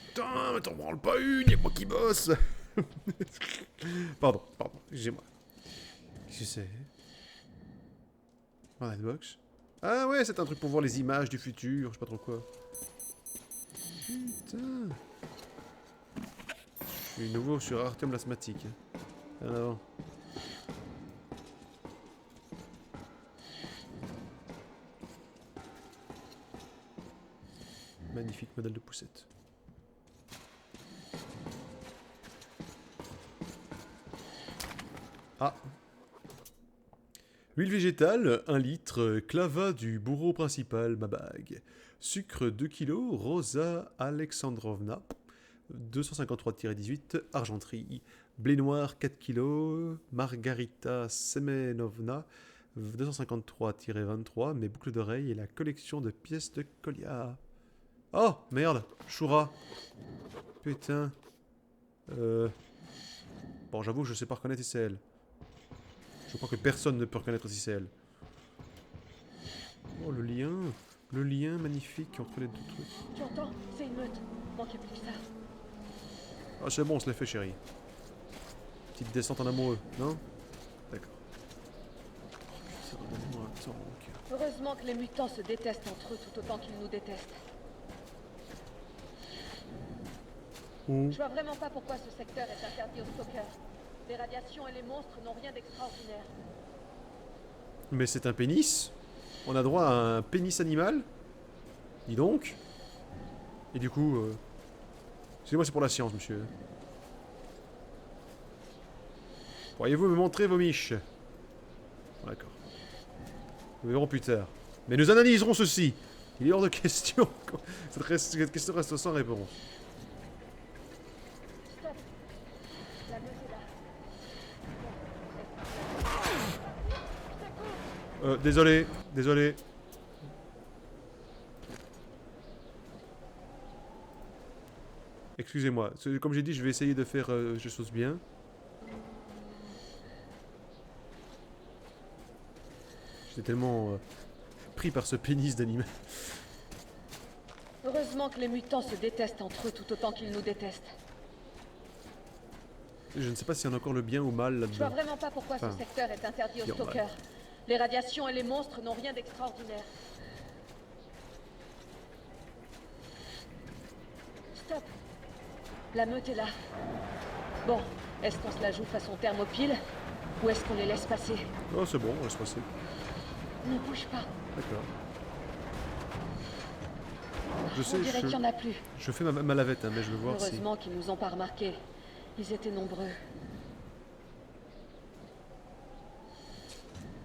Putain, mais t'en branles pas une, y'a que moi qui bosse. Pardon, excusez-moi. Qu'est-ce que c'est? Box. Ah ouais, c'est un truc pour voir les images du futur, je sais pas trop quoi. Putain. Je suis nouveau sur Artium l'asthmatique. Rien avant. Magnifique modèle de poussette. Ah. Huile végétale, 1 litre, clava du bourreau principal, ma bague. Sucre 2 kg, Rosa Alexandrovna, 253-18, argenterie. Blé noir 4 kg, Margarita Semenovna, 253-23, mes boucles d'oreilles et la collection de pièces de Kolia. Oh, merde, Shura. Putain. Bon, j'avoue, je sais pas reconnaître si c'est elle. Je crois que personne ne peut reconnaître si c'est elle. Oh, le lien magnifique entre les deux trucs. Tu entends? C'est une meute. Manquait plus que ça. Ah, c'est bon, on se l'est fait, chérie. Petite descente en amoureux, non? D'accord. Heureusement que les mutants se détestent entre eux tout autant qu'ils nous détestent. Je vois vraiment pas pourquoi ce secteur est interdit aux stalkers. Les radiations et les monstres n'ont rien d'extraordinaire. Mais c'est un pénis? On a droit à un pénis animal? Dis donc. Et du coup... Excusez-moi, c'est pour la science, monsieur. Pourriez-vous me montrer vos miches? D'accord. Nous verrons plus tard. Mais nous analyserons ceci. Il est hors de question. Cette question reste sans réponse. Stop. La meute est là. Désolé. Excusez-moi. Comme j'ai dit, je vais essayer de faire les choses bien. J'étais tellement pris par ce pénis d'animal. Heureusement que les mutants se détestent entre eux tout autant qu'ils nous détestent. Je ne sais pas s'il y en a encore le bien ou mal là-dedans. Je vois vraiment pas pourquoi ce secteur est interdit aux stalkers. Les radiations et les monstres n'ont rien d'extraordinaire. Stop. La meute est là. Bon, est-ce qu'on se la joue façon thermopile ou est-ce qu'on les laisse passer? Oh, c'est bon, on laisse passer. Ne bouge pas. D'accord. Je sais, On dirait qu'il y en a plus. Je fais ma lavette, hein, mais je veux voir si... Heureusement qu'ils nous ont pas remarqués. Ils étaient nombreux.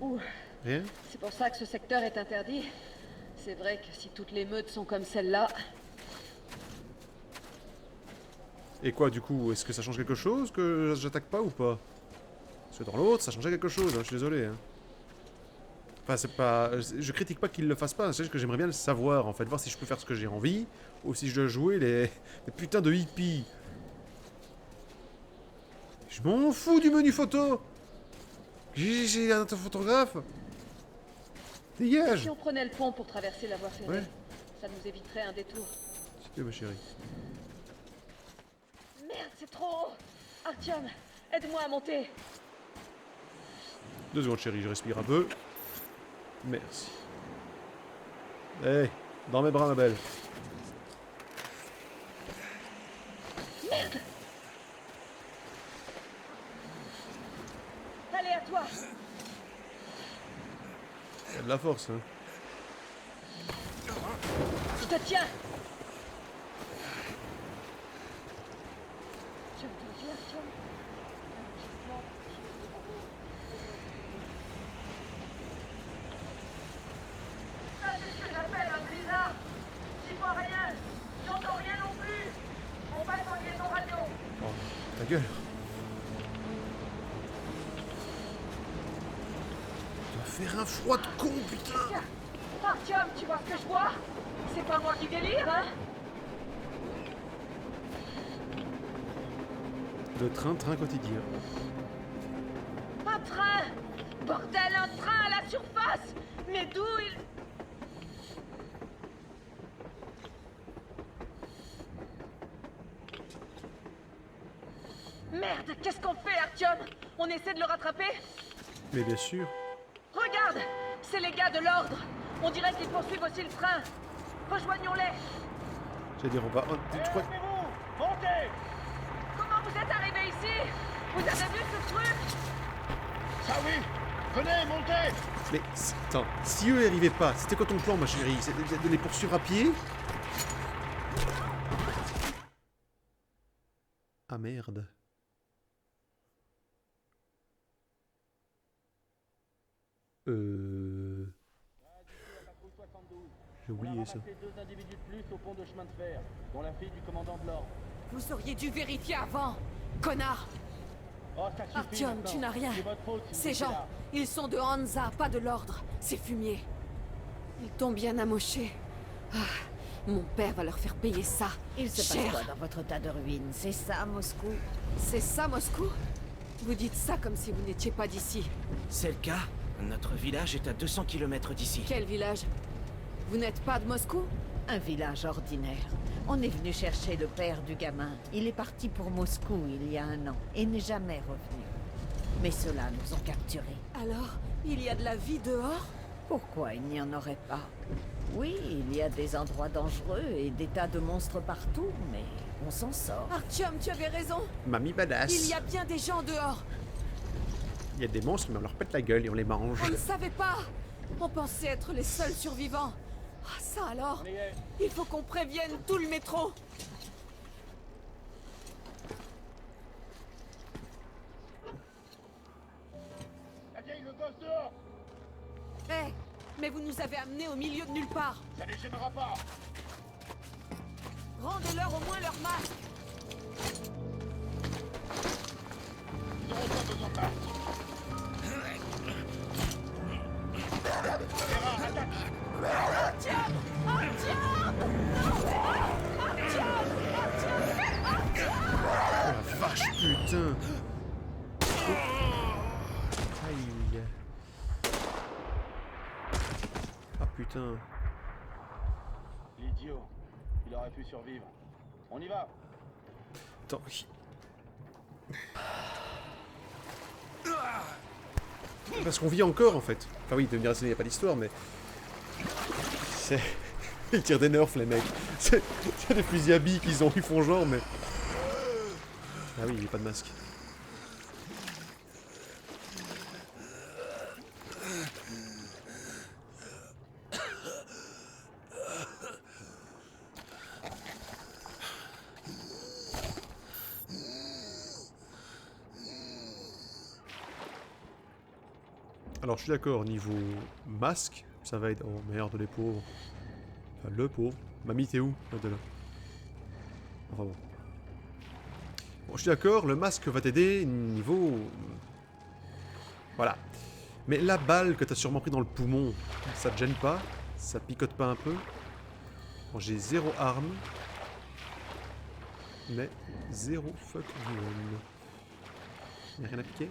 Ouh. Rien? C'est pour ça que ce secteur est interdit. C'est vrai que si toutes les meutes sont comme celle-là... Et quoi, du coup? Est-ce que ça change quelque chose que j'attaque pas ou pas? Parce que dans l'autre, ça changeait quelque chose, hein, je suis désolé. Hein. Enfin, c'est pas... Je critique pas qu'ils le fassent pas, c'est juste que j'aimerais bien le savoir, en fait. Voir si je peux faire ce que j'ai envie, ou si je dois jouer les putains de hippies. Je m'en fous du menu photo. J'ai un photographe. Dégage. Si on prenait le pont pour traverser la voie ferrée, ça nous éviterait un détour. C'est ma chérie. Merde, c'est trop haut. Artyom, aide-moi à monter. 2 secondes, chérie, je respire un peu. Merci. Hey, dans mes bras, ma belle. Merde. Allez, à toi. Il y a de la force, hein. Je te tiens. Je te tiens, Artyom. Ça, c'est ce que j'appelle un blizzard. J'y vois rien. J'entends rien non plus. On passe en liaison radio. Oh, ta gueule. Ça va faire un froid de con, putain. Artyom, tu vois ce que je vois? C'est pas moi qui délire, hein? Le train quotidien. Un train! Bordel, un train à la surface! Mais d'où il... Merde, qu'est-ce qu'on fait, Artyom? On essaie de le rattraper? Mais bien sûr. Regarde! C'est les gars de l'ordre. On dirait qu'ils poursuivent aussi le train. Rejoignons-les. J'allais dire, on va... je crois... Montez! Comment vous êtes arrivés ici? Vous avez vu ce truc? Ça oui! Venez, montez! Mais, attends, si eux n'y arrivaient pas, c'était quoi ton plan, ma chérie? C'est de les poursuivre à pied? Ah merde. J'ai oublié ça. Deux individus de plus au pont de chemin de fer, dont la fille du commandant de l'ordre. Vous auriez dû vérifier avant, connard. Oh, ça suffit Artyom, maintenant. tu n'as rien. C'est votre faute si vous Ces étiez gens, là. ils sont de Hansa, pas de l'ordre. C'est fumier. Ils t'ont bien amoché. Ah, mon père va leur faire payer ça. Il se cher. passe quoi dans votre tas de ruines? C'est ça, Moscou? C'est ça, Moscou? Vous dites ça comme si vous n'étiez pas d'ici. C'est le cas. Notre village est à 200 km d'ici. Quel village? Vous n'êtes pas de Moscou? Un village ordinaire. On est venu chercher le père du gamin. Il est parti pour Moscou il y a 1 an et n'est jamais revenu. Mais ceux-là nous ont capturés. Alors, il y a de la vie dehors? Pourquoi il n'y en aurait pas? Oui, il y a des endroits dangereux et des tas de monstres partout, mais on s'en sort. Artyom, tu avais raison. Mamie badass. Il y a bien des gens dehors. Il y a des monstres, mais on leur pète la gueule et on les mange. On ne savait pas. On pensait être les seuls survivants. Ah, ça alors? Il faut qu'on prévienne tout le métro. La vieille, le gosse dehors! Hé, mais vous nous avez amenés au milieu de nulle part. Ça les gênera pas! Rendez-leur au moins leur masque. Ils n'auront pas besoin de masque. Vera, attaque! Artyom! Artyom! Non! Artyom! Artyom! Oh la vache, putain. Aïe. Ah putain. L'idiot. Il aurait pu survivre. On y va! Attends. Parce qu'on vit encore en fait. Enfin oui, de me dire il n'y a pas d'histoire, mais... C'est... Ils tirent des nerfs les mecs. C'est des fusils à billes qu'ils ont, ils font genre, mais... Ah oui, il n'y a pas de masque. Alors je suis d'accord, niveau masque, ça va être... Oh merde, les pauvres. Enfin, le pauvre. Mamie, t'es où? Ah, t'es là. Enfin bon. Bon, je suis d'accord, le masque va t'aider niveau... Voilà. Mais la balle que t'as sûrement pris dans le poumon, ça te gêne pas? Ça picote pas un peu? Bon, j'ai 0 arme. Mais 0 fuck gun. Y'a rien à piquer?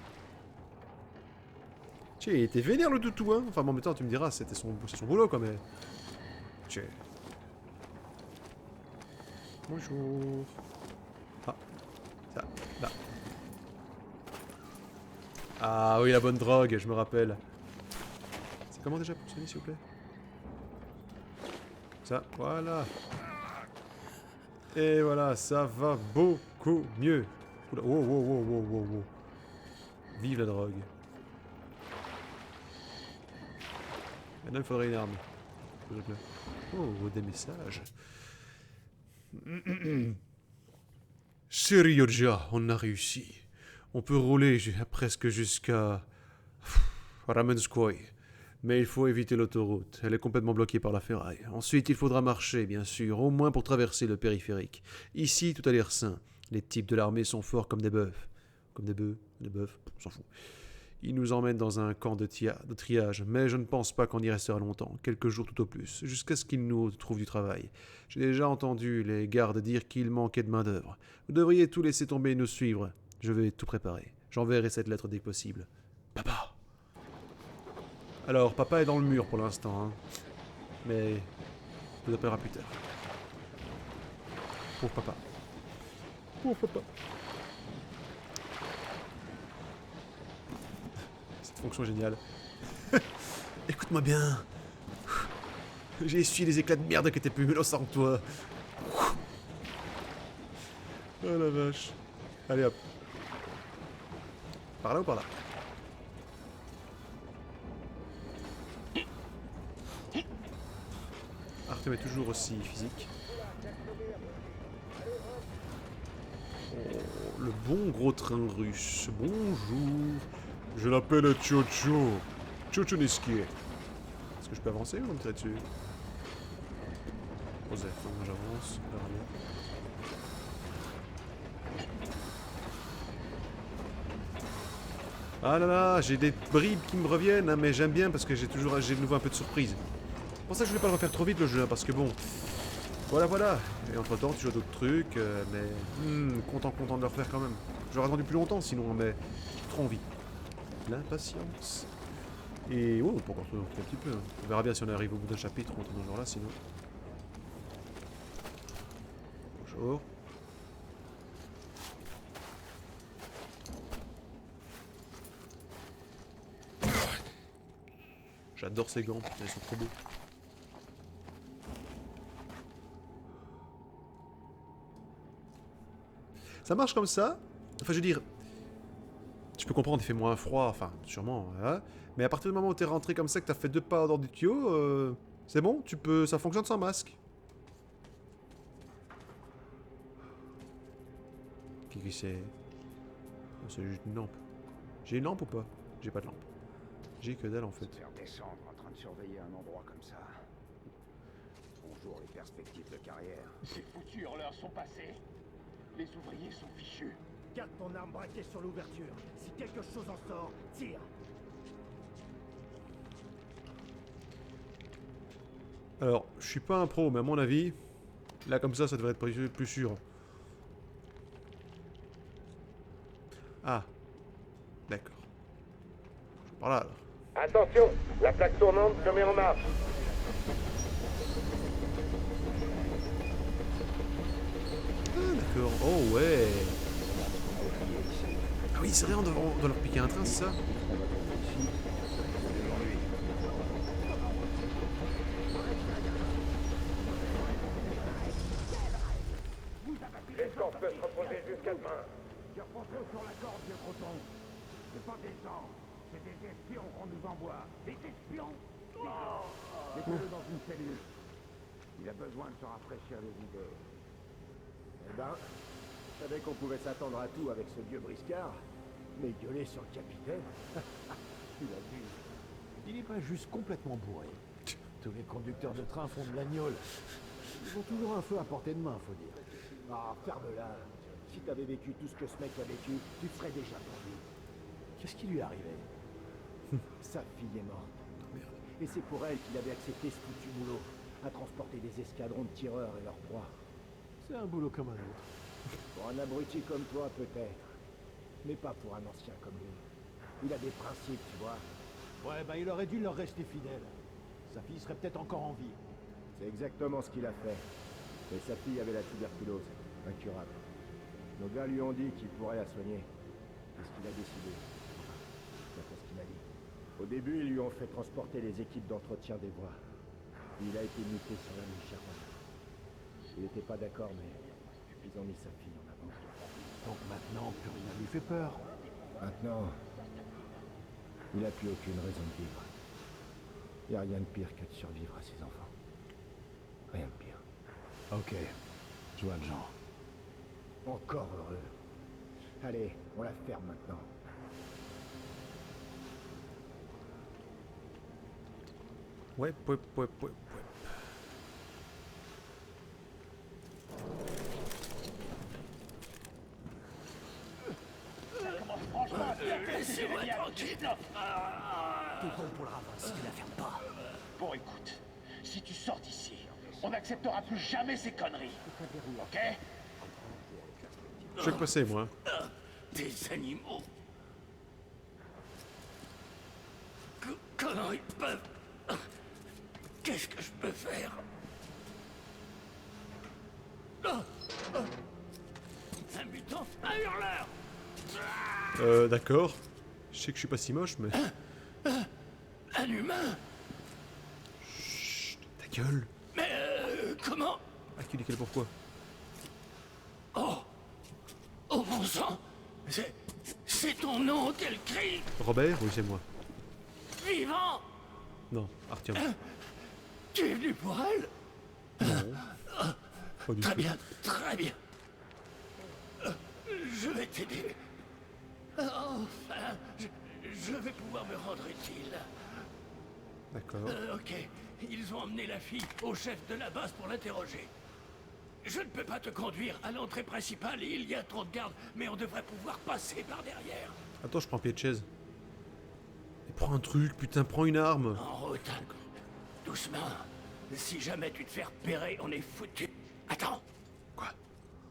Tiens, il était vénère le toutou, hein. Enfin bon, maintenant tu me diras, c'est son boulot quoi, mais... Tiens. Bonjour. Ah, ça, là. Ah oui, la bonne drogue, je me rappelle. C'est comment déjà pour s'il vous plaît? Ça, voilà. Et voilà, ça va beaucoup mieux. Oula, wow, wow, wow, wow, wow, wow. Vive la drogue. Maintenant, il faudrait une arme. Oh, des messages. Serioja, on a réussi. On peut rouler presque jusqu'à Ramenskoye. Mais il faut éviter l'autoroute. Elle est complètement bloquée par la ferraille. Ensuite, il faudra marcher, bien sûr, au moins pour traverser le périphérique. Ici, tout a l'air sain. Les types de l'armée sont forts comme des bœufs. Comme des bœufs, on s'en fout. Ils nous emmènent dans un camp de triage, mais je ne pense pas qu'on y restera longtemps, quelques jours tout au plus, jusqu'à ce qu'ils nous trouvent du travail. J'ai déjà entendu les gardes dire qu'il manquait de main-d'œuvre. Vous devriez tout laisser tomber et nous suivre. Je vais tout préparer. J'enverrai cette lettre dès que possible. Papa. Alors, papa est dans le mur pour l'instant, hein. Mais... je vous appellera plus tard. Pauvre papa. Pauvre papa. Cette fonction géniale. Écoute-moi bien. J'ai essuyé les éclats de merde qui étaient plus innocents que toi. Oh la vache. Allez hop. Par là ou par là? Artem est toujours aussi physique. Oh, le bon gros train russe. Bonjour. Je l'appelle Tchotcho. Tchotchoniski. Est-ce que je peux avancer ou on me tire dessus? Joseph, non, j'avance. Ah là là, j'ai des bribes qui me reviennent, hein, mais j'aime bien parce que j'ai de nouveau un peu de surprise. C'est pour ça que je voulais pas le refaire trop vite le jeu, hein, parce que bon... Voilà. Et entre temps, tu joues à d'autres trucs, mais... content de le refaire quand même. J'aurais attendu plus longtemps sinon, mais... J'ai trop envie. L'impatience. Et... Oh, on peut encore trouver un petit peu. Hein. On verra bien si on arrive au bout d'un chapitre ou un truc dans ce genre-là, sinon... Bonjour. J'adore ces gants, ils sont trop beaux. Ça marche comme ça. Enfin, je veux dire... Je peux comprendre, il fait moins froid, enfin, sûrement, hein. Mais à partir du moment où t'es rentré comme ça, que t'as fait 2 pas hors du tuyau, c'est bon, tu peux... ça fonctionne sans masque. Qu'est-ce que c'est? Oh, c'est juste une lampe. J'ai une lampe ou pas? J'ai pas de lampe. J'ai que dalle en fait. Se faire descendre en train de surveiller un endroit comme ça. Bonjour les perspectives de carrière. Ces foutues heures sont passées. Les ouvriers sont fichus. Garde ton arme braquée sur l'ouverture. Si quelque chose en sort, tire. Alors, je suis pas un pro, mais à mon avis, là comme ça devrait être plus sûr. Ah. D'accord. Par là alors. Attention, la plaque tournante se met en marche. Ah d'accord. Oh ouais. Ah oui, c'est vrai, on doit leur piquer un train, c'est ça? L'escorte peut se reposer jusqu'à demain. Reposez sur la corde, vieux breton. C'est pas des gens, c'est des espions qu'on nous envoie. Des espions? Mettez-le dans une cellule. Il a besoin de se rafraîchir les idées. Eh ben, je savais qu'on pouvait s'attendre à tout avec ce vieux briscard, mais gueuler sur le capitaine, il a vu. Il n'est pas juste complètement bourré. Tous les conducteurs de train font de l'agnole. Ils ont toujours un feu à portée de main, faut dire. Ah, ferme-la. Si t'avais vécu tout ce que ce mec a vécu, tu te serais déjà pendu. Qu'est-ce qui lui est arrivé? Sa fille est morte. Et c'est pour elle qu'il avait accepté ce foutu boulot, à transporter des escadrons de tireurs et leurs proies. C'est un boulot comme un autre. Pour un abruti comme toi, peut-être. Mais pas pour un ancien comme lui. Il a des principes, tu vois. Ouais, bah il aurait dû leur rester fidèle. Sa fille serait peut-être encore en vie. C'est exactement ce qu'il a fait. Et sa fille avait la tuberculose, incurable. Nos gars lui ont dit qu'il pourrait la soigner. C'est ce qu'il a décidé. C'est ce qu'il a dit. Au début, ils lui ont fait transporter les équipes d'entretien des voies. Il a été muté sur la ligne Charente. Il n'était pas d'accord, mais ils ont mis sa fille en avant. Donc maintenant, plus rien lui fait peur. Maintenant, il n'a plus aucune raison de vivre. Il n'y a rien de pire que de survivre à ses enfants. Rien de pire. Ok, je vois le genre. Encore heureux. Allez, on la ferme maintenant. Ouais. Laissez-moi tranquille. Tout bon pour le ravin si tu la fermes pas. Bon, écoute, si tu sors d'ici, on n'acceptera plus jamais ces conneries. Ok? Je sais que passer, moi. Des animaux. Comment ils peuvent... Qu'est-ce que je peux faire? Un mutant, un hurleur. D'accord. Je sais que je suis pas si moche, mais... Un humain. gueule. Mais comment? Ah, qui dit quel pourquoi? Oh bon sang! C'est ton nom qu'elle crie! Robert? Oui, c'est moi. Vivant! Non, Artyom. Tu es venu pour elle? Non. Pas du Très tout. bien, très bien. Je vais t'aider. Enfin, je vais pouvoir me rendre utile. D'accord. Ok, ils ont emmené la fille au chef de la base pour l'interroger. Je ne peux pas te conduire à l'entrée principale, il y a trop de gardes, mais on devrait pouvoir passer par derrière. Attends, je prends un pied de chaise. Et prends un truc, putain, prends une arme. En route. Doucement. Si jamais tu te fais repérer, on est foutu. Attends. Quoi?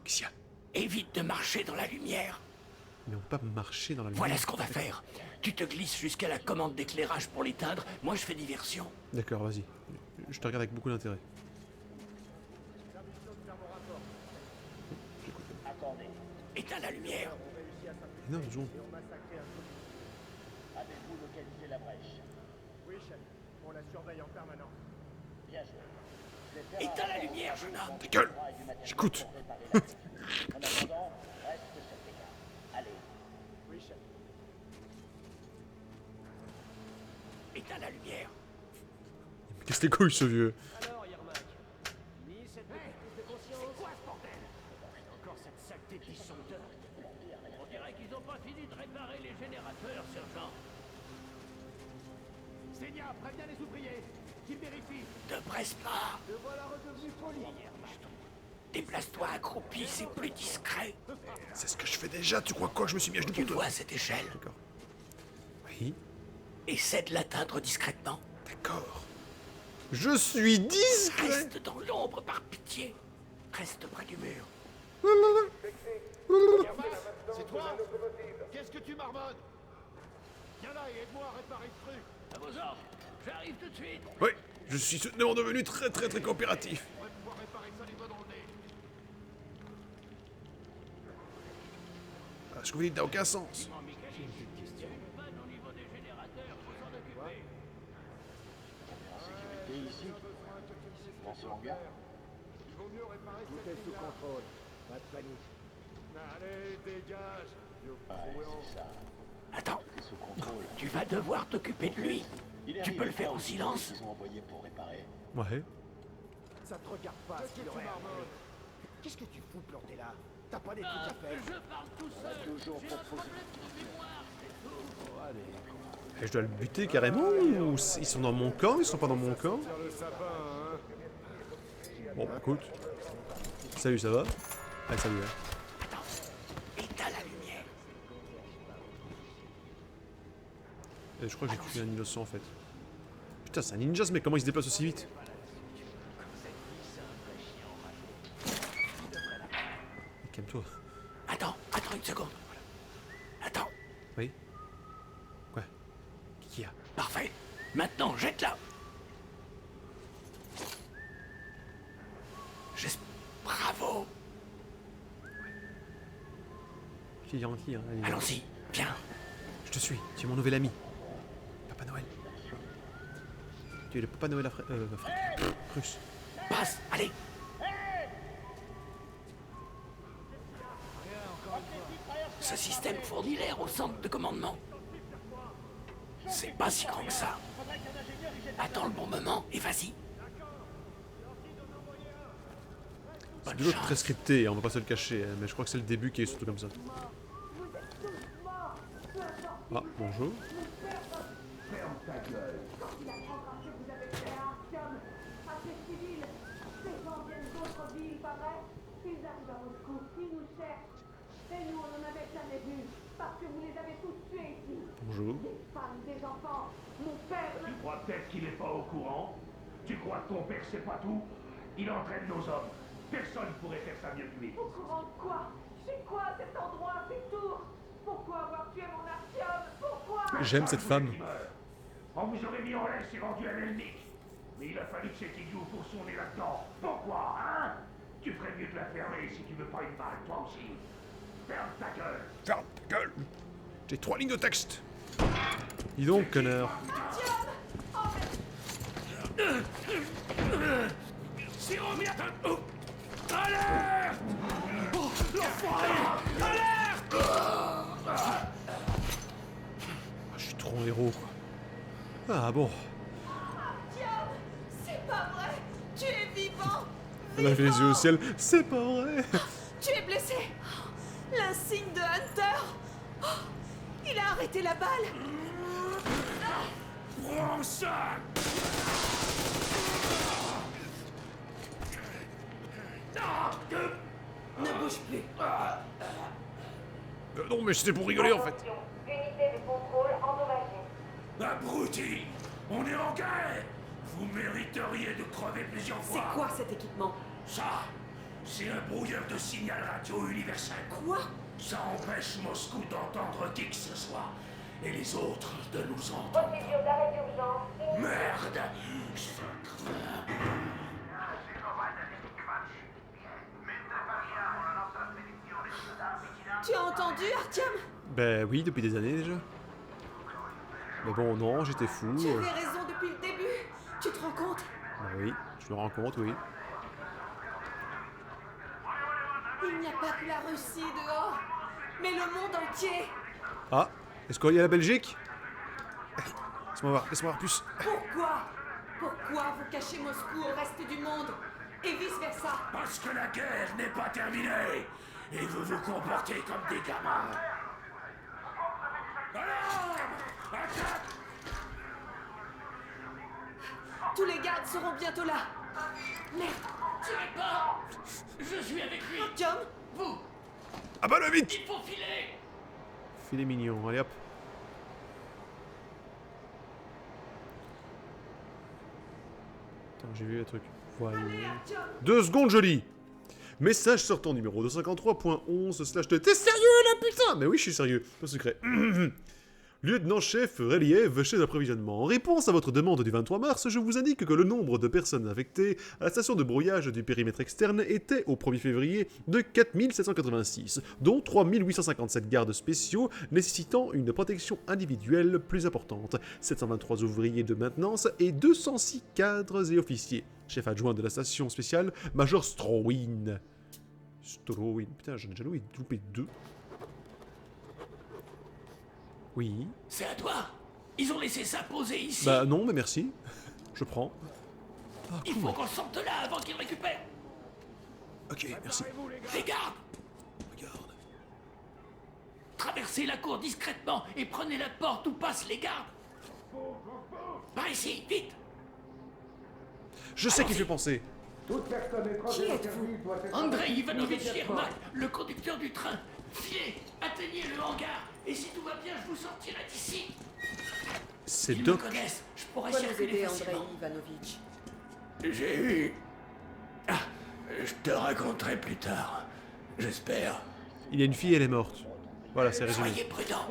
Qu'est-ce qu'il y a? Évite de marcher dans la lumière. Mais on peut pas marcher dans la lumière. Voilà ce qu'on va faire. Tu te glisses jusqu'à la commande d'éclairage pour l'éteindre. Moi, je fais diversion. D'accord, vas-y. Je te regarde avec beaucoup d'intérêt. Attendez. Éteins la lumière. Non, John. Avez-vous localisé la brèche? Oui, chef. On la surveille en permanence. Bien joué. Éteins la lumière, jeune homme. Ta gueule! J'écoute. En attendant, reste sur tes gardes. Allez. Oui, chef. Éteins la lumière. Il me casse les couilles, ce vieux. Alors, Yermak, ni cette petite prise de conscience. C'est quoi ce bordel? Encore cette saleté de disjoncteur. On dirait qu'ils n'ont pas fini de réparer les générateurs, sergent. Seigneur, préviens les ouvriers. Qu'ils vérifient. Ne presse pas. Le voilà redevenu poli. Déplace-toi accroupi, c'est plus discret. C'est ce que je fais déjà, tu crois quoi que je me suis mis à genoux Tu pour toi? vois cette échelle? D'accord. Oui. Essaie de l'atteindre discrètement. D'accord. Je suis discret. Reste dans l'ombre par pitié. Reste près du mur. C'est toi? Qu'est-ce que tu marmonnes? Viens là et aide-moi à réparer le truc. À vos ordres. J'arrive tout de suite. Oui, je suis soudainement devenu très coopératif. On va pouvoir réparer ça les doigts dans le nez. Ce que vous dites n'a aucun sens. J'ai une petite question. Panne au niveau des générateurs, faut s'en occuper. En sécurité ici? Dans ce hangar? Il vaut mieux réparer Tout est sous contrôle. Pas de panique. Allez, dégage. Ouais, c'est ça. Attends, C'est sous contrôle. tu vas devoir t'occuper de lui. Tu peux le faire en silence. Ils ont envoyé pour réparer. Ouais. Ça te regarde pas, ce qu'il aurait arrivé. Qu'est-ce que tu fous planté là? T'as pas des trucs à faire? Je parle tout seul. Toujours J'ai pour un problème de mémoire, c'est tout. Et je dois le buter carrément ou ils sont dans mon camp? Ils sont pas dans mon camp? Tire le sapin, hein. Bon, bah écoute. Salut, ça va? Ah, salut. Ouais. Attends, éteins la lumière. Et je crois que j'ai tué un innocent en fait. Putain, c'est un ninja ce mec, comment il se déplace aussi vite? Calme-toi. Attends une seconde. Attends, Oui? Quoi? Qu'est-ce qu'il y a? parfait. Maintenant, jette-la. Bravo. Qui est gentil, hein? Allez. Allons-y, viens. Je te suis, tu es mon nouvel ami. Papa Noël. Tu es le Papa Noël russe. Passe, allez. Ce système fournit l'air au centre de commandement. C'est pas si grand que ça. Attends le bon moment et vas-y. C'est toujours très scripté, on va pas se le cacher, hein, mais je crois que c'est le début qui est surtout comme ça. Ah, bonjour. Ferme ta gueule. Il apprendra ce que vous avez fait à Artyom, à ces civils. Ces gens viennent d'autres villes, pas vrai? Ils arrivent à Moscou, ils nous cherchent. Et nous, on n'en avait jamais vu, parce que vous les avez tous tués ici. Bonjour. Des femmes, des enfants, mon père... Tu crois peut-être qu'il n'est pas au courant? Tu crois que ton père sait pas tout? Il entraîne nos hommes. Personne ne pourrait faire ça mieux que lui. Au courant de quoi? C'est quoi cet endroit, ces tours? Pourquoi avoir tué mon Artyom? Pourquoi? J'aime cette femme. On vous aurait mis en laisse et rendu à l'ennemi. Mais il a fallu que cet idiot pour son nez là-dedans. Pourquoi, hein? Tu ferais mieux de la fermer si tu veux pas une balle, toi aussi. Ferme ta gueule. Ferme ta gueule. J'ai 3 lignes de texte. Dis donc, connard. Artyom! Oh, mais... Siromir, alerte! Oh, l'enfoiré! Alerte! Je suis trop un héros, quoi. Ah bon. Artyom, c'est pas vrai. Tu es vivant. Elle a fait les yeux au ciel. C'est pas vrai. Tu es blessé. L'insigne de Hunter. Oh, il a arrêté la balle. Prends ça! Ne bouge plus. Non, mais c'était pour rigoler, en fait. Unité de contrôle endommagée. Abruti! On est en guerre! Vous mériteriez de crever plusieurs fois! C'est quoi cet équipement? Ça, c'est un brouilleur de signal radio universel. Quoi? Ça empêche Moscou d'entendre qui que ce soit, et les autres de nous entendre. Procédure d'arrêt d'urgence. Merde! Tu as entendu, Artyom? Ben oui, depuis des années déjà. Mais bon, non, j'étais fou. Tu avais raison depuis le début. Tu te rends compte? Ben oui, je me rends compte, oui. Il n'y a pas que la Russie dehors, mais le monde entier. Ah, est-ce qu'il y a la Belgique? Laisse-moi voir plus. Pourquoi vous cachez Moscou au reste du monde? Et vice-versa. Parce que la guerre n'est pas terminée, et vous vous comportez comme des gamins. Alarme! Attaque! Tous les gardes seront bientôt là. Merde. Tirez pas! Je suis avec lui! Artyom, Vous! Ah bah le vite! Il faut filer! Filet mignon, allez hop. Attends, j'ai vu le truc. Voyons. 2 secondes, je lis. Message sortant numéro 253.11/. T'es sérieux là, putain? Mais oui, je suis sérieux. Pas secret. Lieutenant-chef Reliev, chef d'approvisionnement. En réponse à votre demande du 23 mars, je vous indique que le nombre de personnes affectées à la station de brouillage du périmètre externe était, au 1er février, de 4786, dont 3857 gardes spéciaux nécessitant une protection individuelle plus importante, 723 ouvriers de maintenance et 206 cadres et officiers. Chef adjoint de la station spéciale, Major Strowin. Strowin, putain, j'en ai déjà loupé 2. Oui. C'est à toi! Ils ont laissé ça poser ici! Bah non, mais merci. Je prends. Ah, Il faut qu'on sorte de là avant qu'ils récupèrent! Ok, merci. Les gardes! Regarde. Traversez la cour discrètement et prenez la porte où passent les gardes! Par ici, vite! Je sais qui fait penser. Qui êtes-vous? Andrei Ivanovitch Yermak, le conducteur du train! Filez, atteignez le hangar, et si tout va bien, je vous sortirai d'ici. C'est Ils Doc. me connaissent, je pourrais Pourquoi nous circuler aider, facilement. Andrei Ivanovitch? J'ai eu... Ah, je te raconterai plus tard. J'espère. Il y a une fille, elle est morte. Voilà, c'est résumé. Soyez prudents.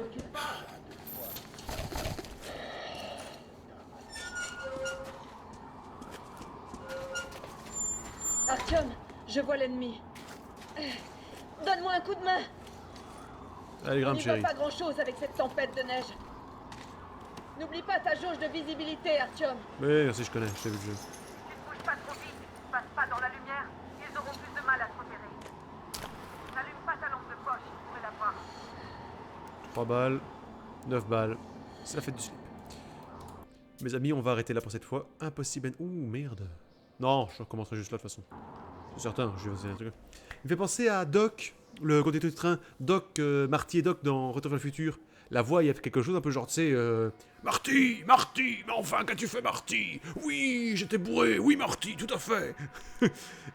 Artyom, je vois l'ennemi. Donne-moi un coup de main. Allez, On grimpe, n'y voit chérie. pas grand-chose avec cette tempête de neige. N'oublie pas ta jauge de visibilité, Artyom. Oui, merci, je connais, je t'ai vu le jeu. Tu ne bouges pas trop vite, passe pas dans la lumière, ils auront plus de mal à te repérer. N'allume pas ta lampe de poche, ils pourraient la voir. 3 balles, 9 balles. C'est la fête du slip. Mes amis, on va arrêter là pour cette fois. Impossible. Ouh, merde. Non, je recommencerai juste là de toute façon. C'est certain, je vais faire un truc. Il me fait penser à Doc, le conducteur du train. Doc, Marty et Doc dans Retour vers le futur. La voix, il y a quelque chose un peu genre, tu sais... Marty, mais enfin, qu'as-tu fait, Marty? Oui, j'étais bourré, oui, Marty, tout à fait.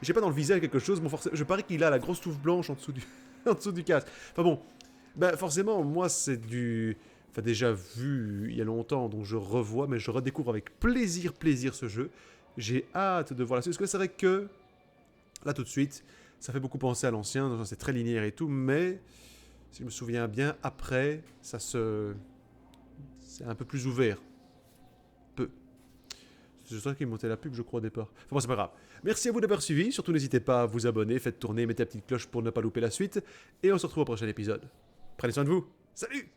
J'ai pas dans le visage quelque chose, bon, forcément, je parie qu'il a la grosse touffe blanche en dessous du, en dessous du casque. Enfin bon, bah forcément, moi, c'est du... Enfin, déjà vu il y a longtemps, donc je revois, mais je redécouvre avec plaisir ce jeu. J'ai hâte de voir la suite, parce que c'est vrai que, là, tout de suite, ça fait beaucoup penser à l'ancien, c'est très linéaire et tout, mais... Si je me souviens bien, après, ça se... C'est un peu plus ouvert. Peu. C'est ça qui montait la pub, je crois, au départ. Enfin bon, c'est pas grave. Merci à vous d'avoir suivi. Surtout, n'hésitez pas à vous abonner, faites tourner, mettez la petite cloche pour ne pas louper la suite. Et on se retrouve au prochain épisode. Prenez soin de vous. Salut!